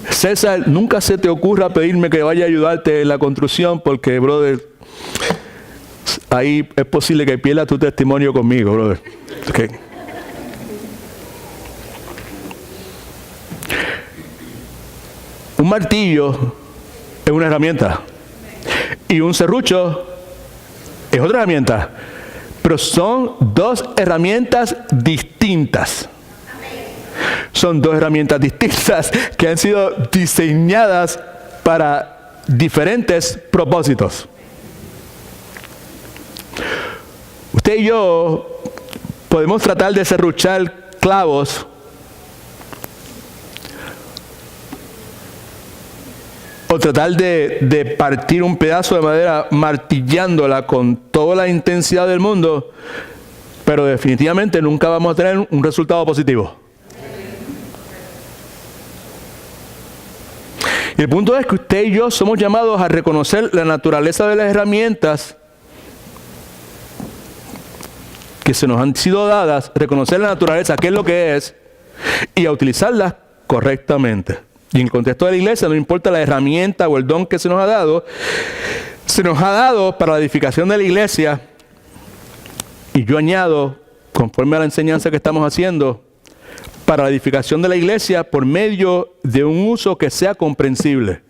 [SPEAKER 1] César, nunca se te ocurra pedirme que vaya a ayudarte en la construcción porque, brother, ahí es posible que pierdas tu testimonio conmigo, brother. Okay. Un martillo es una herramienta y un serrucho es otra herramienta, pero son 2 herramientas distintas. Son 2 herramientas distintas que han sido diseñadas para diferentes propósitos. Usted y yo podemos tratar de serruchar clavos o tratar de partir un pedazo de madera martillándola con toda la intensidad del mundo, pero definitivamente nunca vamos a tener un resultado positivo. Y el punto es que usted y yo somos llamados a reconocer la naturaleza de las herramientas que se nos han sido dadas, reconocer la naturaleza, qué es lo que es, y a utilizarlas correctamente. Y en el contexto de la iglesia, no importa la herramienta o el don que se nos ha dado para la edificación de la iglesia, y yo añado, conforme a la enseñanza que estamos haciendo, para la edificación de la iglesia por medio de un uso que sea comprensible.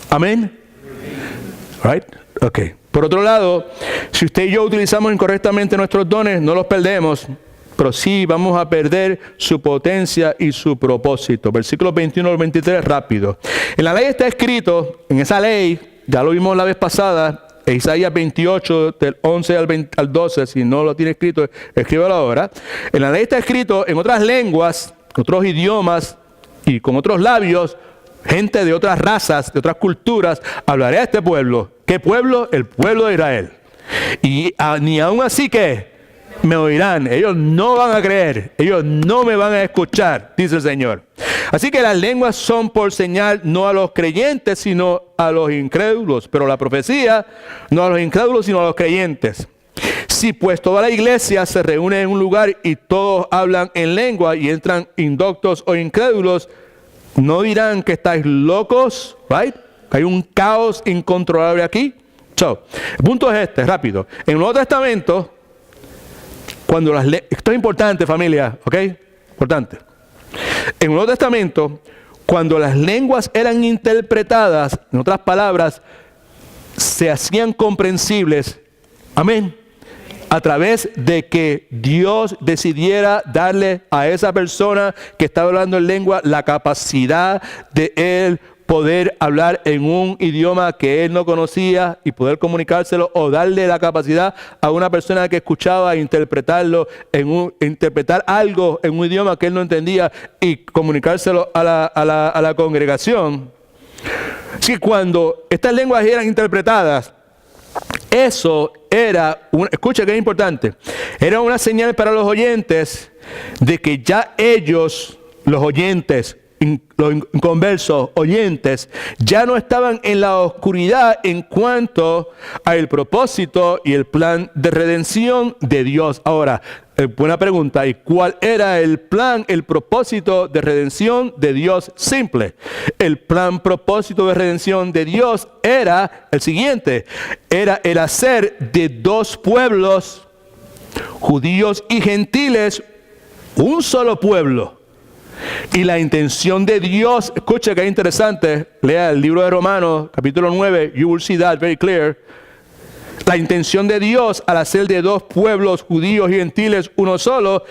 [SPEAKER 1] Amén. Right? Okay. Por otro lado, si usted y yo utilizamos incorrectamente nuestros dones, no los perdemos, pero sí vamos a perder su potencia y su propósito. Versículos 21 al 23, rápido. En la ley está escrito, en esa ley, ya lo vimos la vez pasada, Isaías 28, del 11 al 12, si no lo tiene escrito, escríbalo ahora. En la ley está escrito en otras lenguas, otros idiomas y con otros labios, gente de otras razas, de otras culturas, hablaré a este pueblo. ¿Qué pueblo? El pueblo de Israel. Y ni aún así que me oirán, ellos no van a creer, ellos no me van a escuchar, dice el Señor. Así que las lenguas son por señal no a los creyentes, sino a los incrédulos. Pero la profecía no a los incrédulos, sino a los creyentes. Si pues toda la iglesia se reúne en un lugar y todos hablan en lengua y entran indoctos o incrédulos, ¿no dirán que estáis locos? Right? Hay un caos incontrolable aquí. So, el punto es este, rápido. En el Nuevo Testamento, cuando esto es importante, familia, ¿ok? Importante. En el Nuevo Testamento, cuando las lenguas eran interpretadas, en otras palabras, se hacían comprensibles, amén, a través de que Dios decidiera darle a esa persona que estaba hablando en lengua la capacidad de él poder hablar en un idioma que él no conocía y poder comunicárselo, o darle la capacidad a una persona que escuchaba interpretarlo interpretar algo en un idioma que él no entendía y comunicárselo a la congregación. Así que cuando estas lenguas eran interpretadas, eso era, escucha que es importante, era una señal para los oyentes de que ya ellos, los oyentes, los inconversos oyentes, ya no estaban en la oscuridad en cuanto al propósito y el plan de redención de Dios. Ahora, buena pregunta. ¿Y cuál era el plan, el propósito de redención de Dios? Simple. El plan, propósito de redención de Dios era el siguiente. Era el hacer de dos pueblos, judíos y gentiles, un solo pueblo. Y la intención de Dios, escucha que es interesante, lea el libro de Romanos, capítulo 9, you will see that very clear. La intención de Dios al hacer de dos pueblos, judíos y gentiles, uno solo,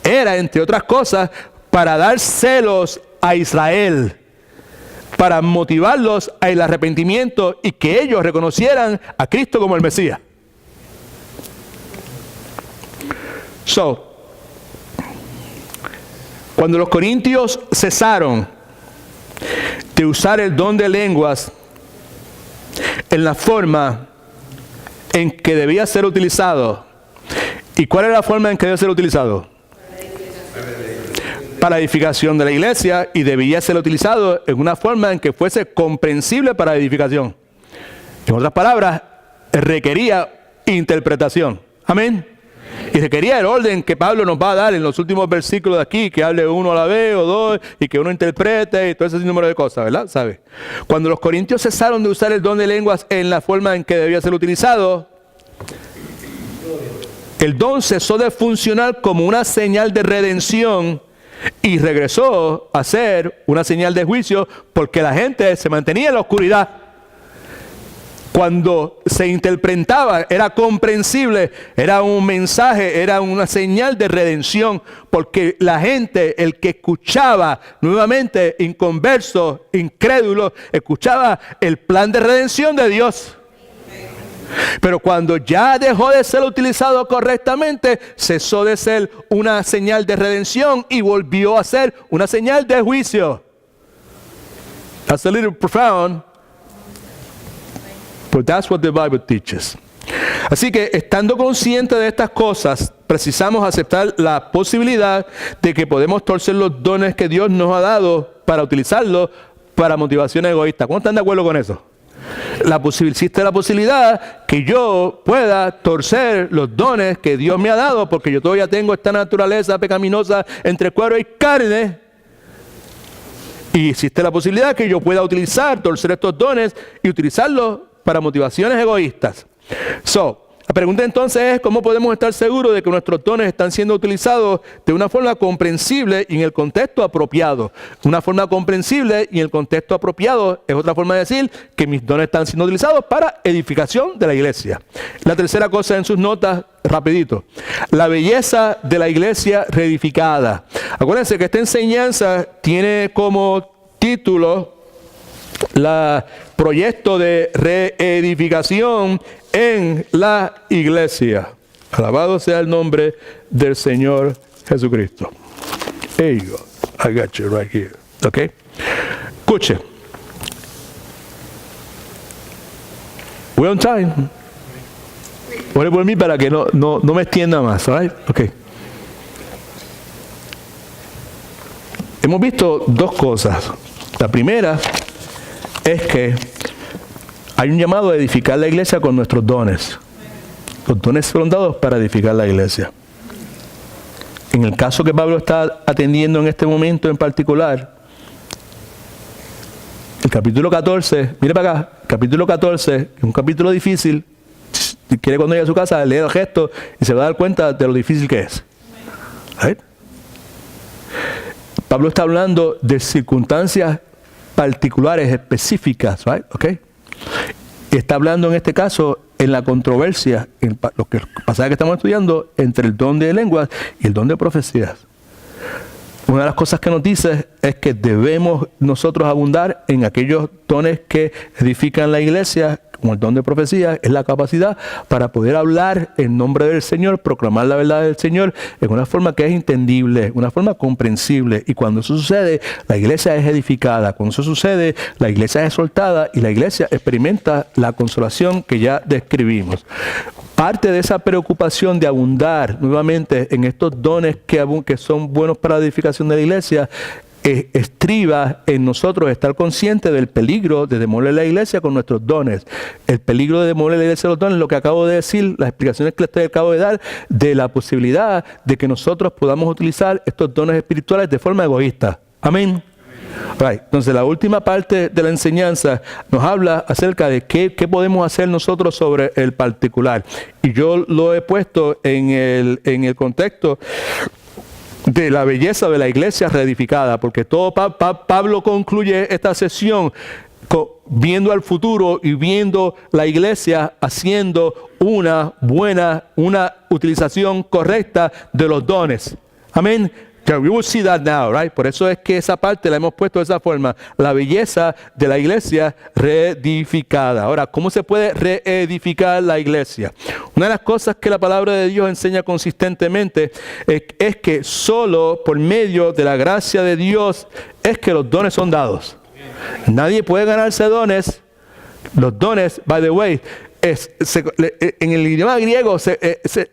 [SPEAKER 1] era, entre otras cosas, para dar celos a Israel, para motivarlos al arrepentimiento y que ellos reconocieran a Cristo como el Mesías. Cuando los corintios cesaron de usar el don de lenguas en la forma en que debía ser utilizado. ¿Y cuál era la forma en que debía ser utilizado? Para la edificación de la iglesia, y debía ser utilizado en una forma en que fuese comprensible para la edificación. En otras palabras, requería interpretación. Amén. Y requería el orden que Pablo nos va a dar en los últimos versículos de aquí, que hable uno a la vez o dos, y que uno interprete y todo ese número de cosas, ¿verdad? ¿Sabe? Cuando los corintios cesaron de usar el don de lenguas en la forma en que debía ser utilizado, el don cesó de funcionar como una señal de redención y regresó a ser una señal de juicio, porque la gente se mantenía en la oscuridad. Cuando se interpretaba, era comprensible, era un mensaje, era una señal de redención, porque la gente, el que escuchaba nuevamente, inconverso, incrédulo, escuchaba el plan de redención de Dios. Pero cuando ya dejó de ser utilizado correctamente, cesó de ser una señal de redención y volvió a ser una señal de juicio. That's a little profound. But that's what the Bible teaches. Así que, estando conscientes de estas cosas, precisamos aceptar la posibilidad de que podemos torcer los dones que Dios nos ha dado para utilizarlos para motivaciones egoístas. ¿Cuántos están de acuerdo con eso? Existe la posibilidad que yo pueda torcer los dones que Dios me ha dado, porque yo todavía tengo esta naturaleza pecaminosa entre cuero y carne. Y existe la posibilidad que yo pueda torcer estos dones y utilizarlos para motivaciones egoístas. La pregunta entonces es, ¿cómo podemos estar seguros de que nuestros dones están siendo utilizados de una forma comprensible y en el contexto apropiado? Una forma comprensible y en el contexto apropiado es otra forma de decir que mis dones están siendo utilizados para edificación de la iglesia. La tercera cosa en sus notas, rapidito. La belleza de la iglesia reedificada. Acuérdense que esta enseñanza tiene como título proyecto de reedificación en la iglesia. Alabado sea el nombre del Señor Jesucristo. There you go. I got you right here. Okay. Escuche. We're on time. Ore por mí para que no me extienda más. All right? Okay. Hemos visto dos cosas. La primera es que hay un llamado a edificar la iglesia con nuestros dones. Los dones fueron dados para edificar la iglesia. En el caso que Pablo está atendiendo en este momento en particular, el capítulo 14, mire para acá, capítulo 14, es un capítulo difícil. Si quiere, cuando llegue a su casa, lee el gesto y se va a dar cuenta de lo difícil que es. ¿Right? Pablo está hablando de circunstancias particulares, específicas, right? Okay. Está hablando en este caso en la controversia, en lo que pasaje que estamos estudiando, entre el don de lenguas y el don de profecías. Una de las cosas que nos dice es que debemos nosotros abundar en aquellos dones que edifican la iglesia, como el don de profecía, es la capacidad para poder hablar en nombre del Señor, proclamar la verdad del Señor en una forma que es entendible, una forma comprensible. Y cuando eso sucede, la iglesia es edificada. Cuando eso sucede, la iglesia es exhortada y la iglesia experimenta la consolación que ya describimos. Parte de esa preocupación de abundar nuevamente en estos dones que son buenos para la edificación de la iglesia estriba en nosotros estar conscientes del peligro de demoler la iglesia con nuestros dones. El peligro de demoler la iglesia con los dones, lo que acabo de decir, las explicaciones que les acabo de dar, de la posibilidad de que nosotros podamos utilizar estos dones espirituales de forma egoísta. Amén. Right. Entonces la última parte de la enseñanza nos habla acerca de qué podemos hacer nosotros sobre el particular. Y yo lo he puesto en el contexto de la belleza de la iglesia reedificada, porque todo Pablo concluye esta sesión viendo al futuro y viendo la iglesia haciendo una utilización correcta de los dones. Amén. We will see that now, right? Por eso es que esa parte la hemos puesto de esa forma. La belleza de la iglesia reedificada. Ahora, ¿cómo se puede reedificar la iglesia? Una de las cosas que la palabra de Dios enseña consistentemente es que solo por medio de la gracia de Dios es que los dones son dados. Nadie puede ganarse dones. Los dones, by the way, en el idioma griego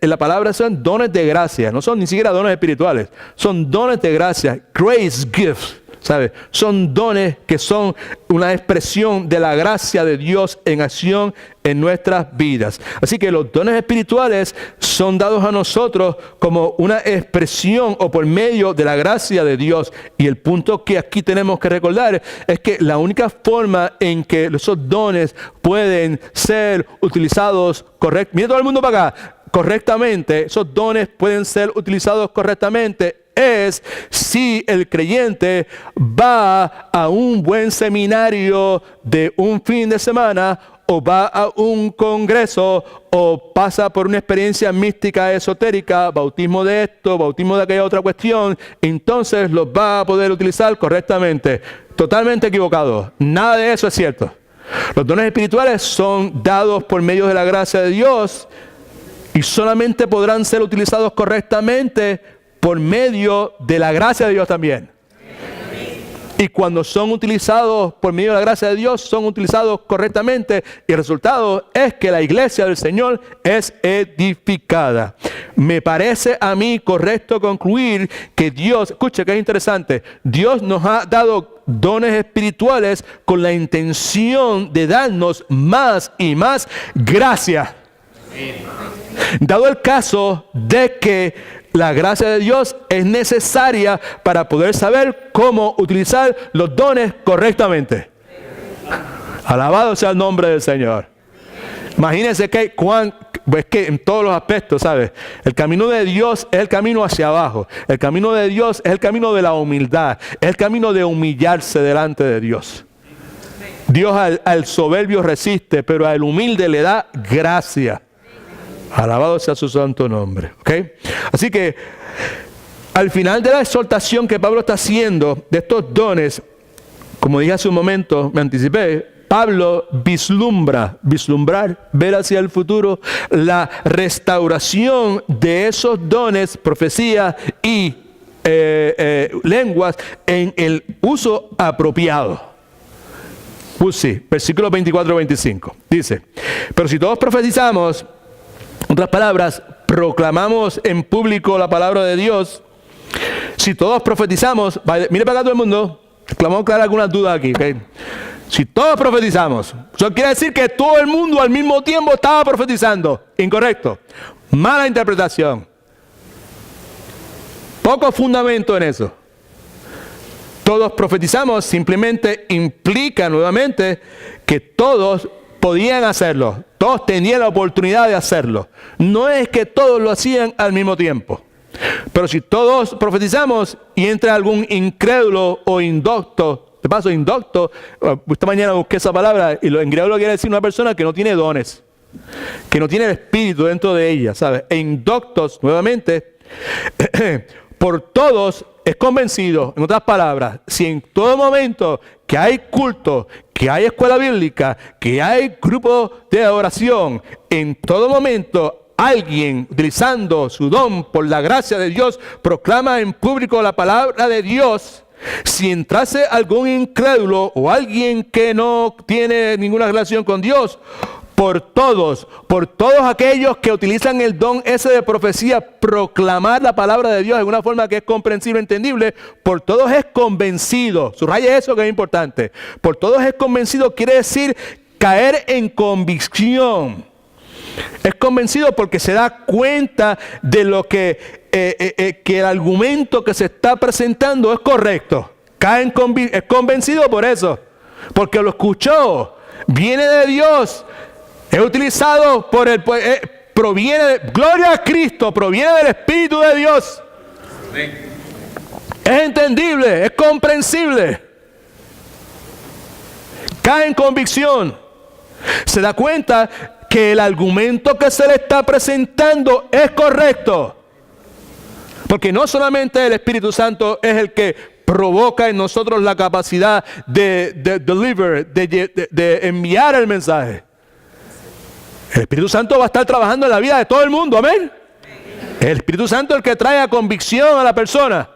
[SPEAKER 1] la palabra son dones de gracia, no son ni siquiera dones espirituales, son dones de gracia, grace gifts, ¿sabes? Son dones que son una expresión de la gracia de Dios en acción en nuestras vidas. Así que los dones espirituales son dados a nosotros como una expresión o por medio de la gracia de Dios. Y el punto que aquí tenemos que recordar es que la única forma en que esos dones pueden ser utilizados correctamente, mira todo el mundo para acá, correctamente, esos dones pueden ser utilizados correctamente es si el creyente va a un buen seminario de un fin de semana, o va a un congreso, o pasa por una experiencia mística esotérica, bautismo de esto, bautismo de aquella otra cuestión, entonces los va a poder utilizar correctamente. Totalmente equivocado. Nada de eso es cierto. Los dones espirituales son dados por medio de la gracia de Dios y solamente podrán ser utilizados correctamente por medio de la gracia de Dios también. Y cuando son utilizados por medio de la gracia de Dios, son utilizados correctamente. Y el resultado es que la iglesia del Señor es edificada. Me parece a mí correcto concluir que Dios, escuche que es interesante, Dios nos ha dado dones espirituales con la intención de darnos más y más gracia. Dado el caso de que la gracia de Dios es necesaria para poder saber cómo utilizar los dones correctamente. Alabado sea el nombre del Señor. Imagínense que es que en todos los aspectos, ¿sabes? El camino de Dios es el camino hacia abajo. El camino de Dios es el camino de la humildad. Es el camino de humillarse delante de Dios. Dios al soberbio resiste, pero al humilde le da gracia. Alabado sea su santo nombre. ¿Okay? Así que al final de la exhortación que Pablo está haciendo de estos dones, como dije hace un momento, me anticipé, Pablo vislumbrar, ver hacia el futuro, la restauración de esos dones, profecía y lenguas en el uso apropiado. Sí, versículos 24-25. Dice, pero si todos profetizamos, en otras palabras, proclamamos en público la palabra de Dios. Si todos profetizamos, mire para acá todo el mundo, vamos a aclarar algunas dudas aquí. ¿Okay? Si todos profetizamos, eso quiere decir que todo el mundo al mismo tiempo estaba profetizando. Incorrecto. Mala interpretación. Poco fundamento en eso. Todos profetizamos simplemente implica nuevamente que todos podían hacerlo. Todos tenían la oportunidad de hacerlo. No es que todos lo hacían al mismo tiempo. Pero si todos profetizamos y entra algún incrédulo o indocto, de paso indocto, esta mañana busqué esa palabra y en griego quiere decir una persona que no tiene dones, que no tiene el espíritu dentro de ella, ¿sabes? E indoctos, nuevamente, por todos es convencido. En otras palabras, si en todo momento que hay culto, que hay escuela bíblica, que hay grupo de oración, en todo momento alguien utilizando su don por la gracia de Dios proclama en público la palabra de Dios. Si entrase algún incrédulo o alguien que no tiene ninguna relación con Dios, por todos aquellos que utilizan el don ese de profecía, proclamar la palabra de Dios en una forma que es comprensible, entendible, por todos es convencido. Subraya eso que es importante. Por todos es convencido quiere decir caer en convicción. Es convencido porque se da cuenta de lo que el argumento que se está presentando es correcto. Es convencido por eso, porque lo escuchó, viene de Dios, es utilizado por proviene de, gloria a Cristo, proviene del Espíritu de Dios. Es entendible, es comprensible. Cae en convicción. Se da cuenta que el argumento que se le está presentando es correcto. Porque no solamente el Espíritu Santo es el que provoca en nosotros la capacidad de enviar el mensaje. El Espíritu Santo va a estar trabajando en la vida de todo el mundo, amén. El Espíritu Santo es el que trae a convicción a la persona.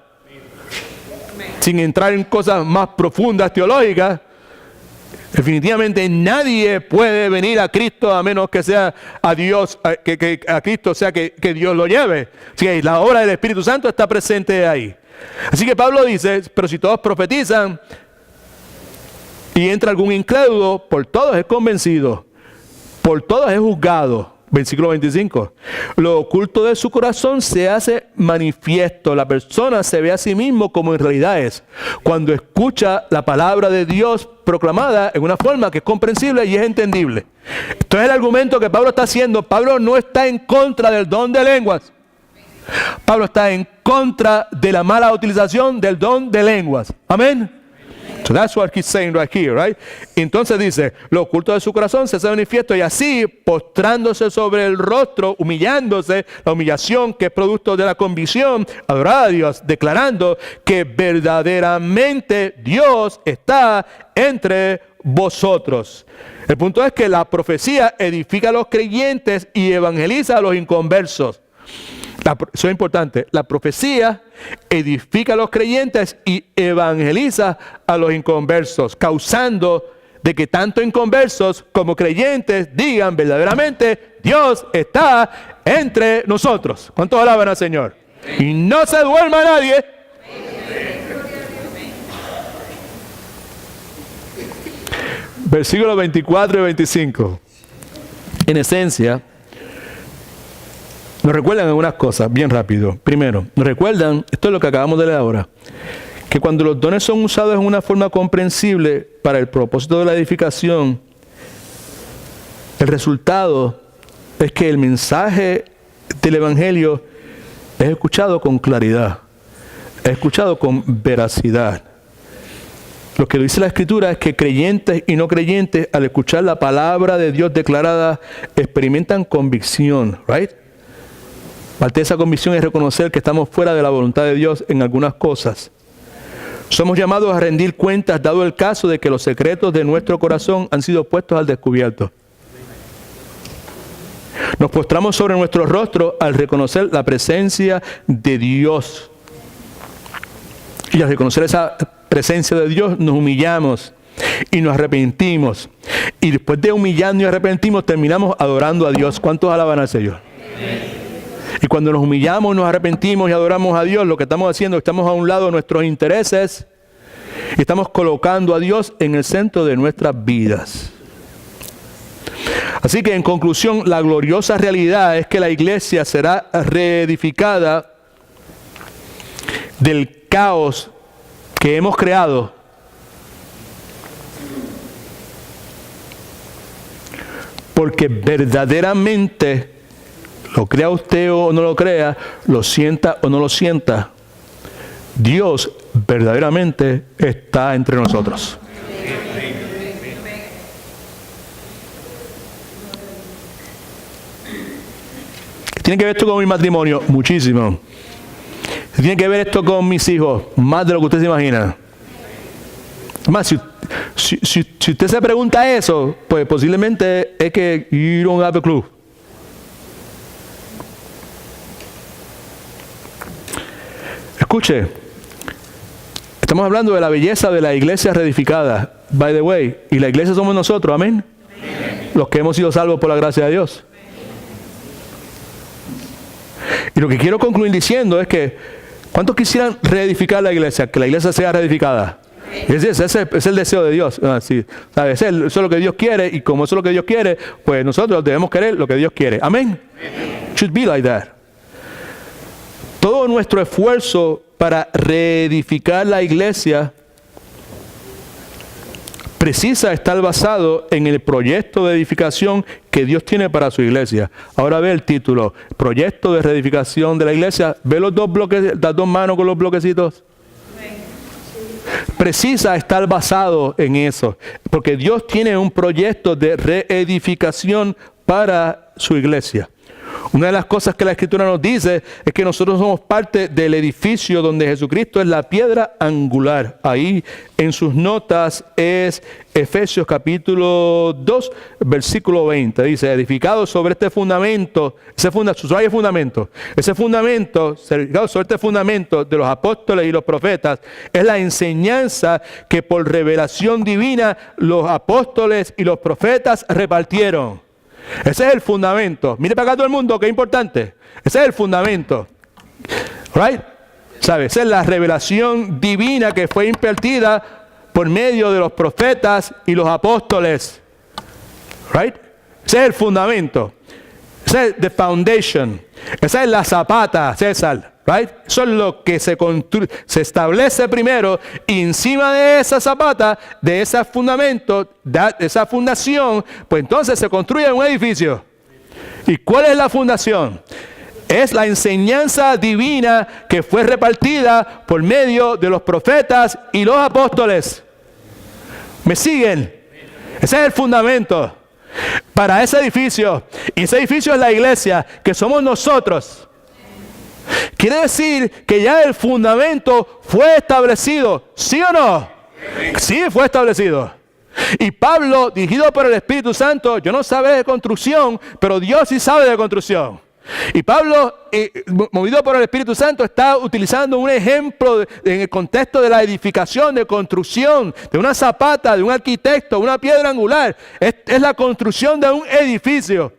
[SPEAKER 1] Sin entrar en cosas más profundas teológicas, definitivamente nadie puede venir a Cristo a menos que sea a Dios, que a Cristo sea que Dios lo lleve. Así que la obra del Espíritu Santo está presente ahí. Así que Pablo dice, pero si todos profetizan y entra algún incrédulo, por todos es convencido, por todos es juzgado. Versículo 25. Lo oculto de su corazón se hace manifiesto. La persona se ve a sí mismo como en realidad es. Cuando escucha la palabra de Dios proclamada en una forma que es comprensible y es entendible. Esto es el argumento que Pablo está haciendo. Pablo no está en contra del don de lenguas. Pablo está en contra de la mala utilización del don de lenguas. Amén. So that's what he's saying right here, right? Entonces dice, lo oculto de su corazón se hace manifiesto y así, postrándose sobre el rostro, humillándose, la humillación que es producto de la convicción, adorar a Dios, declarando que verdaderamente Dios está entre vosotros. El punto es que la profecía edifica a los creyentes y evangeliza a los inconversos. Eso es importante. La profecía edifica a los creyentes y evangeliza a los inconversos, causando de que tanto inconversos como creyentes digan verdaderamente, Dios está entre nosotros. ¿Cuántos alaban al Señor? Y no se duerma nadie. Versículos 24 y 25. En esencia, nos recuerdan algunas cosas, bien rápido. Primero, nos recuerdan, esto es lo que acabamos de leer ahora, que cuando los dones son usados en una forma comprensible para el propósito de la edificación, el resultado es que el mensaje del Evangelio es escuchado con claridad, es escuchado con veracidad. Lo que dice la Escritura es que creyentes y no creyentes, al escuchar la palabra de Dios declarada, experimentan convicción, right? Parte de esa convicción es reconocer que estamos fuera de la voluntad de Dios en algunas cosas. Somos llamados a rendir cuentas dado el caso de que los secretos de nuestro corazón han sido puestos al descubierto. Nos postramos sobre nuestro rostro al reconocer la presencia de Dios. Y al reconocer esa presencia de Dios nos humillamos y nos arrepentimos. Y después de humillarnos y arrepentimos terminamos adorando a Dios. ¿Cuántos alaban al Señor? Y cuando nos humillamos, nos arrepentimos y adoramos a Dios, lo que estamos haciendo, estamos a un lado de nuestros intereses y estamos colocando a Dios en el centro de nuestras vidas. Así que en conclusión, la gloriosa realidad es que la iglesia será reedificada del caos que hemos creado porque verdaderamente, lo crea usted o no lo crea, lo sienta o no lo sienta, Dios verdaderamente está entre nosotros. ¿Qué tiene que ver esto con mi matrimonio? Muchísimo. ¿Qué tiene que ver esto con mis hijos? Más de lo que usted se imagina. Además, si usted se pregunta eso, pues posiblemente es que you don't have a clue. Escuche, estamos hablando de la belleza de la iglesia reedificada, by the way, y la iglesia somos nosotros, amén. Los que hemos sido salvos por la gracia de Dios. Y lo que quiero concluir diciendo es que, ¿cuántos quisieran reedificar la iglesia? Que la iglesia sea reedificada. Ese es el deseo de Dios. Sí, ¿sabes? Eso es lo que Dios quiere, y como eso es lo que Dios quiere, pues nosotros debemos querer lo que Dios quiere. Amén. Should be like that. Todo nuestro esfuerzo para reedificar la iglesia precisa estar basado en el proyecto de edificación que Dios tiene para su iglesia. Ahora ve el título, proyecto de reedificación de la iglesia. Ve los dos bloques, las dos manos con los bloquecitos. Precisa estar basado en eso, porque Dios tiene un proyecto de reedificación para su iglesia. Una de las cosas que la Escritura nos dice es que nosotros somos parte del edificio donde Jesucristo es la piedra angular. Ahí en sus notas es Efesios capítulo 2, versículo 20. Dice, edificado sobre este fundamento, edificado sobre este fundamento de los apóstoles y los profetas, es la enseñanza que por revelación divina los apóstoles y los profetas repartieron. Ese es el fundamento. Mire para acá todo el mundo, qué importante. Ese es el fundamento. Right? ¿Sabes? Esa es la revelación divina que fue impartida por medio de los profetas y los apóstoles. Right? Ese es el fundamento. Ese es the foundation. Esa es la zapata, César. Right? Eso es lo que se establece primero, y encima de esa zapata, de ese fundamento, de esa fundación, pues entonces se construye un edificio. ¿Y cuál es la fundación? Es la enseñanza divina que fue repartida por medio de los profetas y los apóstoles. ¿Me siguen? Ese es el fundamento para ese edificio. Y ese edificio es la iglesia, que somos nosotros. Quiere decir que ya el fundamento fue establecido, ¿sí o no? Sí, fue establecido. Y Pablo, dirigido por el Espíritu Santo, yo no sabe de construcción, pero Dios sí sabe de construcción. Y Pablo, movido por el Espíritu Santo, está utilizando un ejemplo en el contexto de la edificación, de construcción, de una zapata, de un arquitecto, una piedra angular. Es la construcción de un edificio.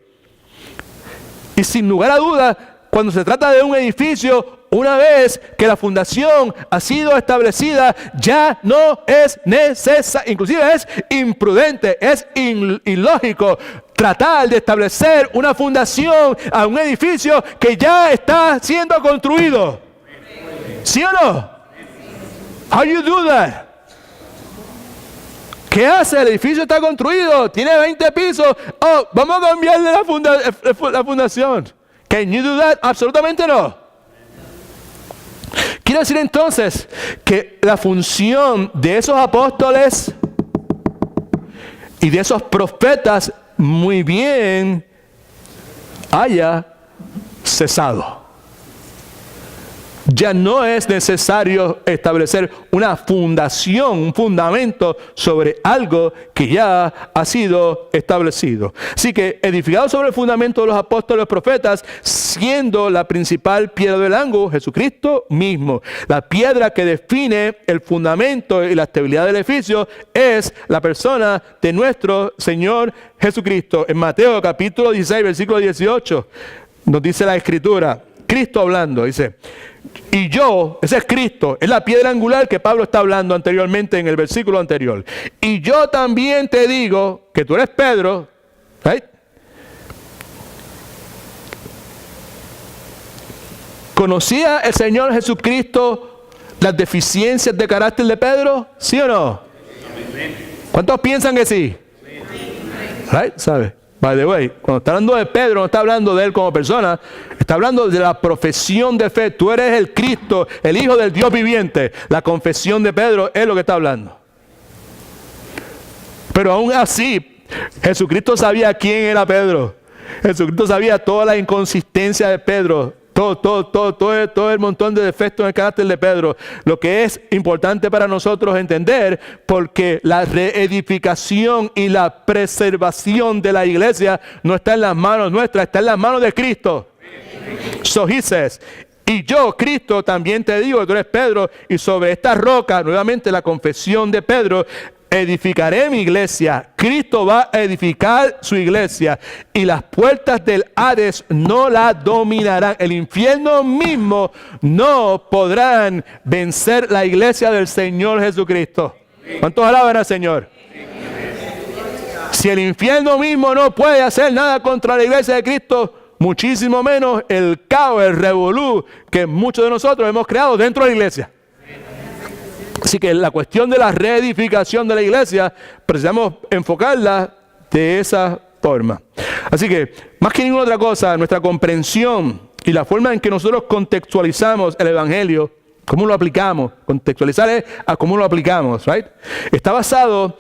[SPEAKER 1] Y sin lugar a dudas, cuando se trata de un edificio, una vez que la fundación ha sido establecida, ya no es necesario, inclusive es imprudente, es ilógico tratar de establecer una fundación a un edificio que ya está siendo construido. ¿Sí o no? How you do that? ¿Qué hace? El edificio está construido, tiene 20 pisos. Oh, vamos a cambiarle la fundación. Can you do that? Absolutamente no. Quiere decir entonces que la función de esos apóstoles y de esos profetas muy bien haya cesado. Ya no es necesario establecer una fundación, un fundamento sobre algo que ya ha sido establecido. Así que edificado sobre el fundamento de los apóstoles y los profetas, siendo la principal piedra del ángulo Jesucristo mismo. La piedra que define el fundamento y la estabilidad del edificio es la persona de nuestro Señor Jesucristo. En Mateo capítulo 16, versículo 18, nos dice la Escritura, Cristo hablando, dice, y yo, ese es Cristo, es la piedra angular que Pablo está hablando anteriormente en el versículo anterior. Y yo también te digo que tú eres Pedro, ¿right? ¿Conocía el Señor Jesucristo las deficiencias de carácter de Pedro? ¿Sí o no? ¿Cuántos piensan que sí? Right? ¿Sabe? By the way, cuando está hablando de Pedro, no está hablando de él como persona, está hablando de la profesión de fe. Tú eres el Cristo, el Hijo del Dios viviente. La confesión de Pedro es lo que está hablando. Pero aún así, Jesucristo sabía quién era Pedro. Jesucristo sabía toda la inconsistencia de Pedro. Todo el montón de defectos en el carácter de Pedro. Lo que es importante para nosotros entender, porque la reedificación y la preservación de la iglesia no está en las manos nuestras, está en las manos de Cristo. So he says, y yo, Cristo, también te digo que tú eres Pedro, y sobre esta roca, nuevamente la confesión de Pedro, edificaré mi iglesia. Cristo va a edificar su iglesia y las puertas del Hades no la dominarán. El infierno mismo no podrán vencer la iglesia del Señor Jesucristo. ¿Cuántos alaban al Señor? Si el infierno mismo no puede hacer nada contra la iglesia de Cristo, muchísimo menos el caos, el revolú que muchos de nosotros hemos creado dentro de la iglesia. Así que la cuestión de la reedificación de la iglesia, precisamos enfocarla de esa forma. Así que, más que ninguna otra cosa, nuestra comprensión y la forma en que nosotros contextualizamos el Evangelio, cómo lo aplicamos, contextualizar es a cómo lo aplicamos, ¿right? Está basado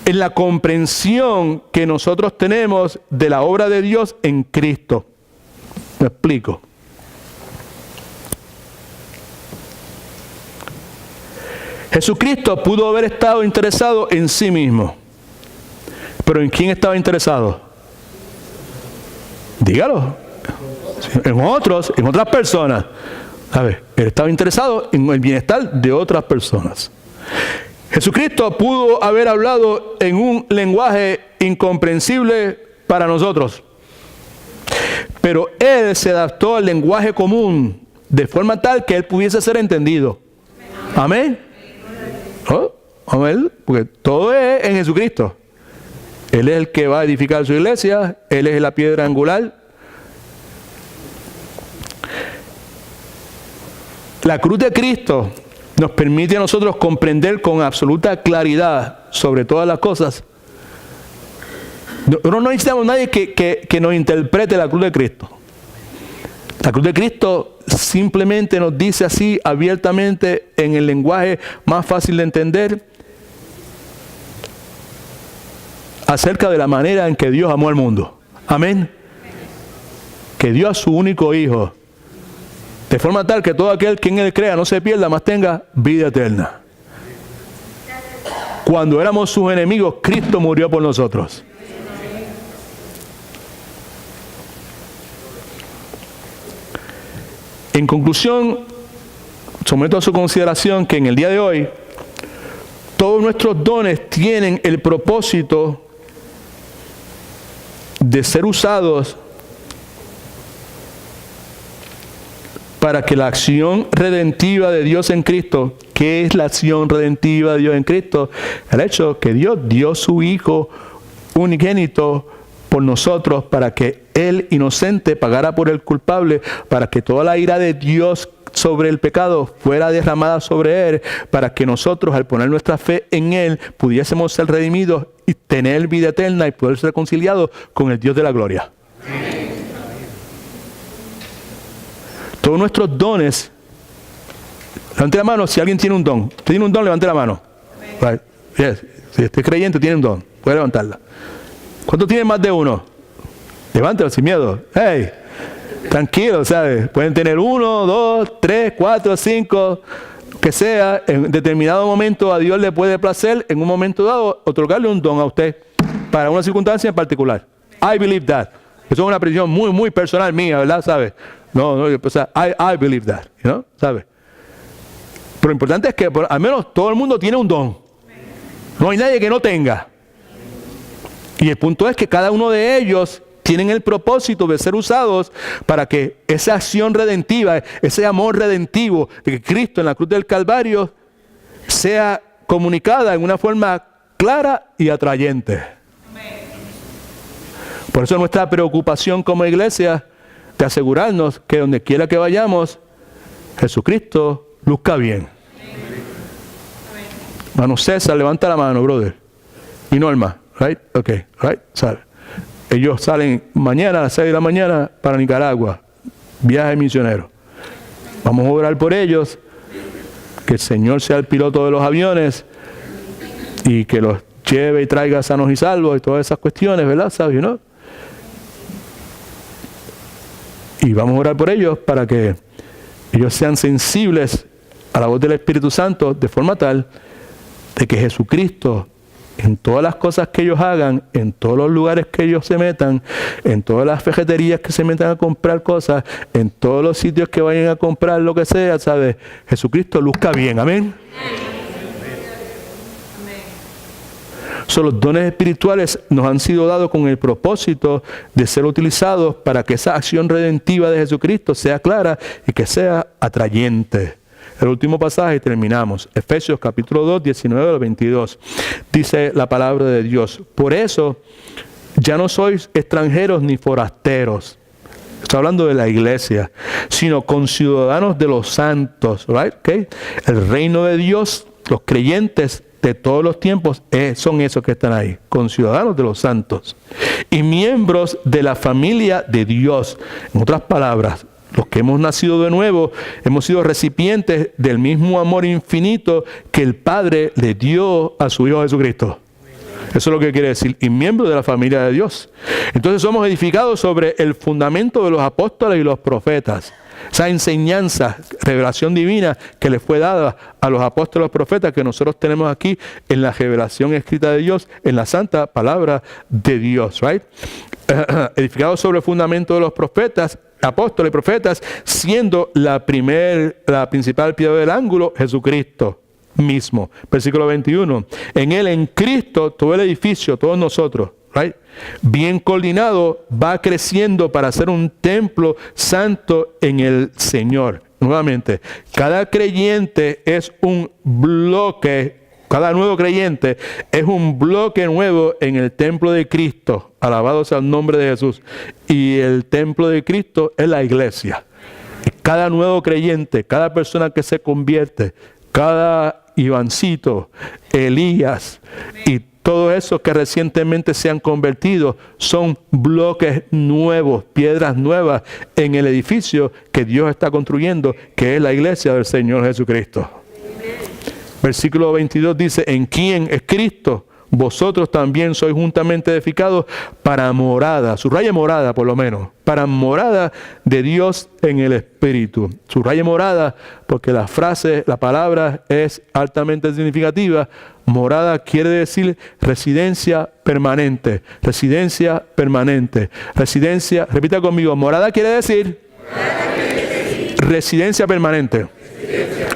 [SPEAKER 1] en la comprensión que nosotros tenemos de la obra de Dios en Cristo. Me explico. Jesucristo pudo haber estado interesado en sí mismo. ¿Pero en quién estaba interesado? Dígalo. En otros, en otras personas. A ver, él estaba interesado en el bienestar de otras personas. Jesucristo pudo haber hablado en un lenguaje incomprensible para nosotros. Pero Él se adaptó al lenguaje común de forma tal que Él pudiese ser entendido. Amén. ¿Oh? Amén. Porque todo es en Jesucristo. Él es el que va a edificar su iglesia. Él es la piedra angular. La cruz de Cristo nos permite a nosotros comprender con absoluta claridad sobre todas las cosas. No necesitamos nadie que nos interprete la cruz de Cristo. La cruz de Cristo simplemente nos dice así abiertamente en el lenguaje más fácil de entender acerca de la manera en que Dios amó al mundo. Amén. Que dio a su único Hijo de forma tal que todo aquel que en Él crea no se pierda, mas tenga vida eterna. Cuando éramos sus enemigos, Cristo murió por nosotros. En conclusión, someto a su consideración que en el día de hoy, todos nuestros dones tienen el propósito de ser usados para que la acción redentiva de Dios en Cristo, ¿qué es la acción redentiva de Dios en Cristo? El hecho que Dios dio su Hijo unigénito por nosotros para que el inocente pagara por el culpable, para que toda la ira de Dios sobre el pecado fuera derramada sobre Él, para que nosotros al poner nuestra fe en Él pudiésemos ser redimidos y tener vida eterna y poder ser reconciliados con el Dios de la gloria. Todos nuestros dones, levante la mano si alguien tiene un don. ¿Usted tiene un don? Levante la mano. Right. Yes. Si usted es creyente, tiene un don. Puede levantarla. ¿Cuántos tienen más de uno? Levántalo sin miedo. Hey, tranquilo, ¿sabes? Pueden tener 1, 2, 3, 4, 5, que sea. En determinado momento a Dios le puede placer, en un momento dado, otorgarle un don a usted para una circunstancia en particular. I believe that. Eso es una predicción muy, muy personal mía, ¿verdad? ¿Sabes? No, o sea, I believe that, you know? ¿Sabes? Pero lo importante es que al menos todo el mundo tiene un don. No hay nadie que no tenga. Y el punto es que cada uno de ellos tienen el propósito de ser usados para que esa acción redentiva, ese amor redentivo de Cristo en la cruz del Calvario sea comunicada en una forma clara y atrayente. Por eso nuestra preocupación como iglesia de asegurarnos que donde quiera que vayamos, Jesucristo luzca bien. Mano César, levanta la mano, brother. Y Norma, right? Ok, right, sale. Ellos salen mañana a las 6 de la mañana para Nicaragua. Viaje misionero. Vamos a orar por ellos. Que el Señor sea el piloto de los aviones y que los lleve y traiga sanos y salvos y todas esas cuestiones, ¿verdad? ¿Sabes? ¿No? Y vamos a orar por ellos para que ellos sean sensibles a la voz del Espíritu Santo de forma tal de que Jesucristo, en todas las cosas que ellos hagan, en todos los lugares que ellos se metan, en todas las ferreterías que se metan a comprar cosas, en todos los sitios que vayan a comprar lo que sea, ¿sabes? Jesucristo luzca bien, amén. Los dones espirituales nos han sido dados con el propósito de ser utilizados para que esa acción redentiva de Jesucristo sea clara y que sea atrayente. El último pasaje y terminamos. Efesios capítulo 2, 19 al 22. Dice la palabra de Dios: por eso ya no sois extranjeros ni forasteros. Está hablando de la iglesia, sino conciudadanos de los santos, right? Okay. El reino de Dios, los creyentes de todos los tiempos son esos que están ahí, conciudadanos de los santos y miembros de la familia de Dios. En otras palabras, los que hemos nacido de nuevo, hemos sido recipientes del mismo amor infinito que el Padre le dio a su Hijo Jesucristo. Eso es lo que quiere decir, y miembros de la familia de Dios. Entonces somos edificados sobre el fundamento de los apóstoles y los profetas. Esa enseñanza, revelación divina que les fue dada a los apóstoles y los profetas que nosotros tenemos aquí en la revelación escrita de Dios, en la santa palabra de Dios, right? Edificados sobre el fundamento de los profetas, apóstoles y profetas, siendo la principal piedra del ángulo, Jesucristo mismo. Versículo 21. En él, en Cristo, todo el edificio, todos nosotros, right, bien coordinado, va creciendo para ser un templo santo en el Señor. Nuevamente, cada creyente es un bloque, cada nuevo creyente es un bloque nuevo en el templo de Cristo. Alabado sea el nombre de Jesús. Y el templo de Cristo es la iglesia. Cada nuevo creyente, cada persona que se convierte, cada Ivancito, Elías y todos esos que recientemente se han convertido son bloques nuevos, piedras nuevas en el edificio que Dios está construyendo, que es la iglesia del Señor Jesucristo. Versículo 22 dice: en quien es Cristo, vosotros también sois juntamente edificados para morada, subraya morada por lo menos, para morada de Dios en el Espíritu. Subraya morada porque la frase, la palabra es altamente significativa. Morada quiere decir residencia permanente, residencia permanente, residencia, repita conmigo, morada quiere decir residencia permanente.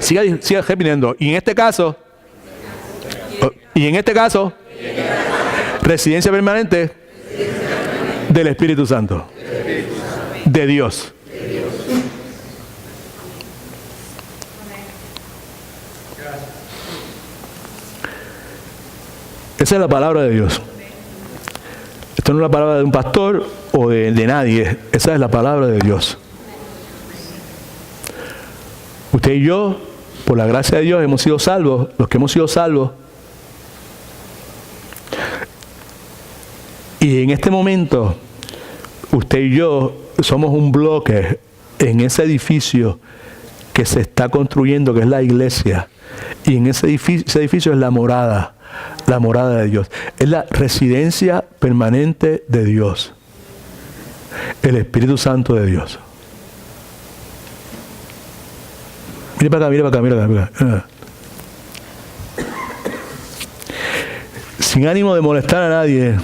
[SPEAKER 1] Siga repitiendo. Y en este caso, residencia permanente del Espíritu Santo, de Dios. Esa es la palabra de Dios. Esto no es la palabra de un pastor o de nadie. Esa es la palabra de Dios. Usted y yo, por la gracia de Dios, hemos sido salvos. Los que hemos sido salvos. Y en este momento, usted y yo somos un bloque en ese edificio que se está construyendo, que es la iglesia. Y en ese edificio es la morada de Dios. Es la residencia permanente de Dios. El Espíritu Santo de Dios. Mire para acá. Sin ánimo de molestar a nadie,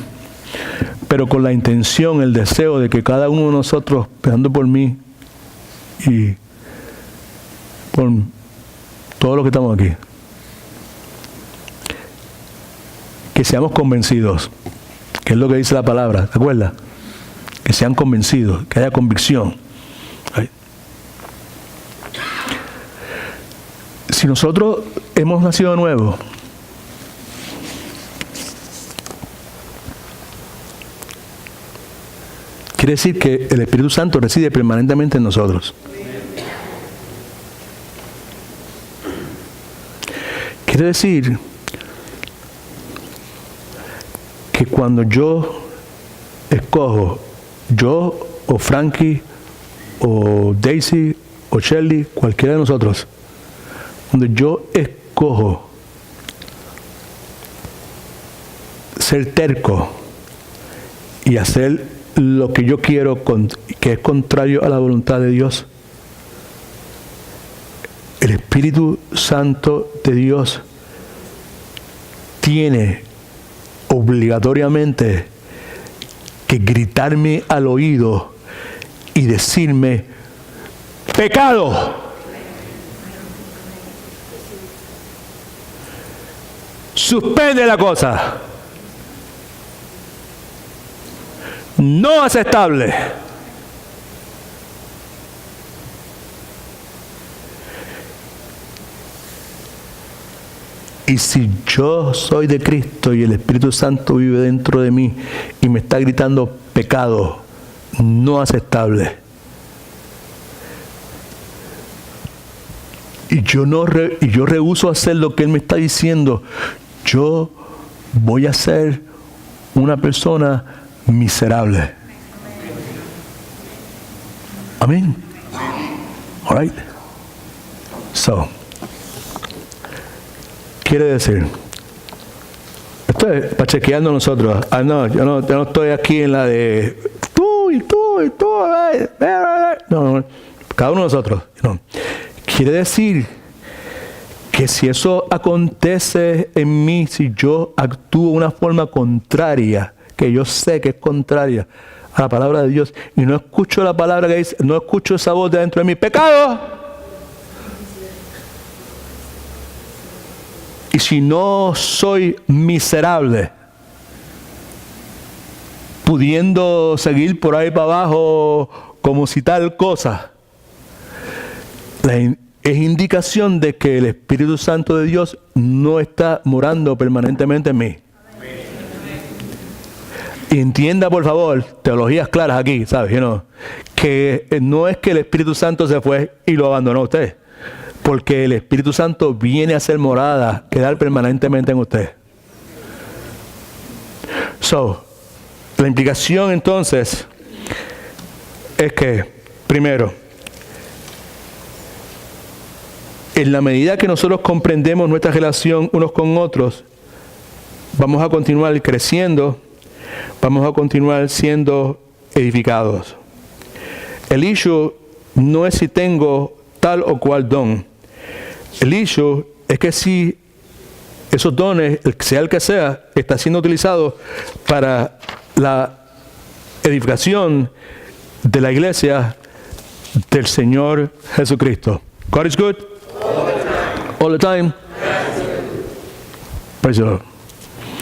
[SPEAKER 1] pero con la intención, el deseo de que cada uno de nosotros, empezando por mí y por todos los que estamos aquí, que seamos convencidos, que es lo que dice la palabra, ¿te acuerdas? Que sean convencidos, que haya convicción. Si nosotros hemos nacido de nuevo, quiere decir que el Espíritu Santo reside permanentemente en nosotros. Quiere decir que cuando yo escojo, yo o Frankie o Daisy o Shirley, cualquiera de nosotros, cuando yo escojo ser terco y hacer lo que yo quiero, que es contrario a la voluntad de Dios, el Espíritu Santo de Dios tiene obligatoriamente que gritarme al oído y decirme: pecado, suspende la cosa, no aceptable. Y si yo soy de Cristo y el Espíritu Santo vive dentro de mí y me está gritando pecado no aceptable, y yo rehúso hacer lo que Él me está diciendo, yo voy a ser una persona miserable. Amén. All right. So, quiere decir, esto es para chequearnos nosotros. No, yo no estoy aquí en la de tú. No, cada uno de nosotros. No. Quiere decir que si eso acontece en mí, si yo actúo de una forma contraria, que yo sé que es contraria a la palabra de Dios, y no escucho la palabra que dice, no escucho esa voz de dentro de mí, pecado. Y si no soy miserable, pudiendo seguir por ahí para abajo como si tal cosa, es indicación de que el Espíritu Santo de Dios no está morando permanentemente en mí. Y entienda, por favor, teologías claras aquí, ¿sabes? Que no es que el Espíritu Santo se fue y lo abandonó a usted. Porque el Espíritu Santo viene a ser morada, quedar permanentemente en usted. La implicación entonces es que, primero, en la medida que nosotros comprendemos nuestra relación unos con otros, vamos a continuar creciendo, vamos a continuar siendo edificados. El issue no es si tengo tal o cual don. El issue es que si esos dones, sea el que sea, está siendo utilizado para la edificación de la iglesia del Señor Jesucristo. God is good all the time. Praise the Lord.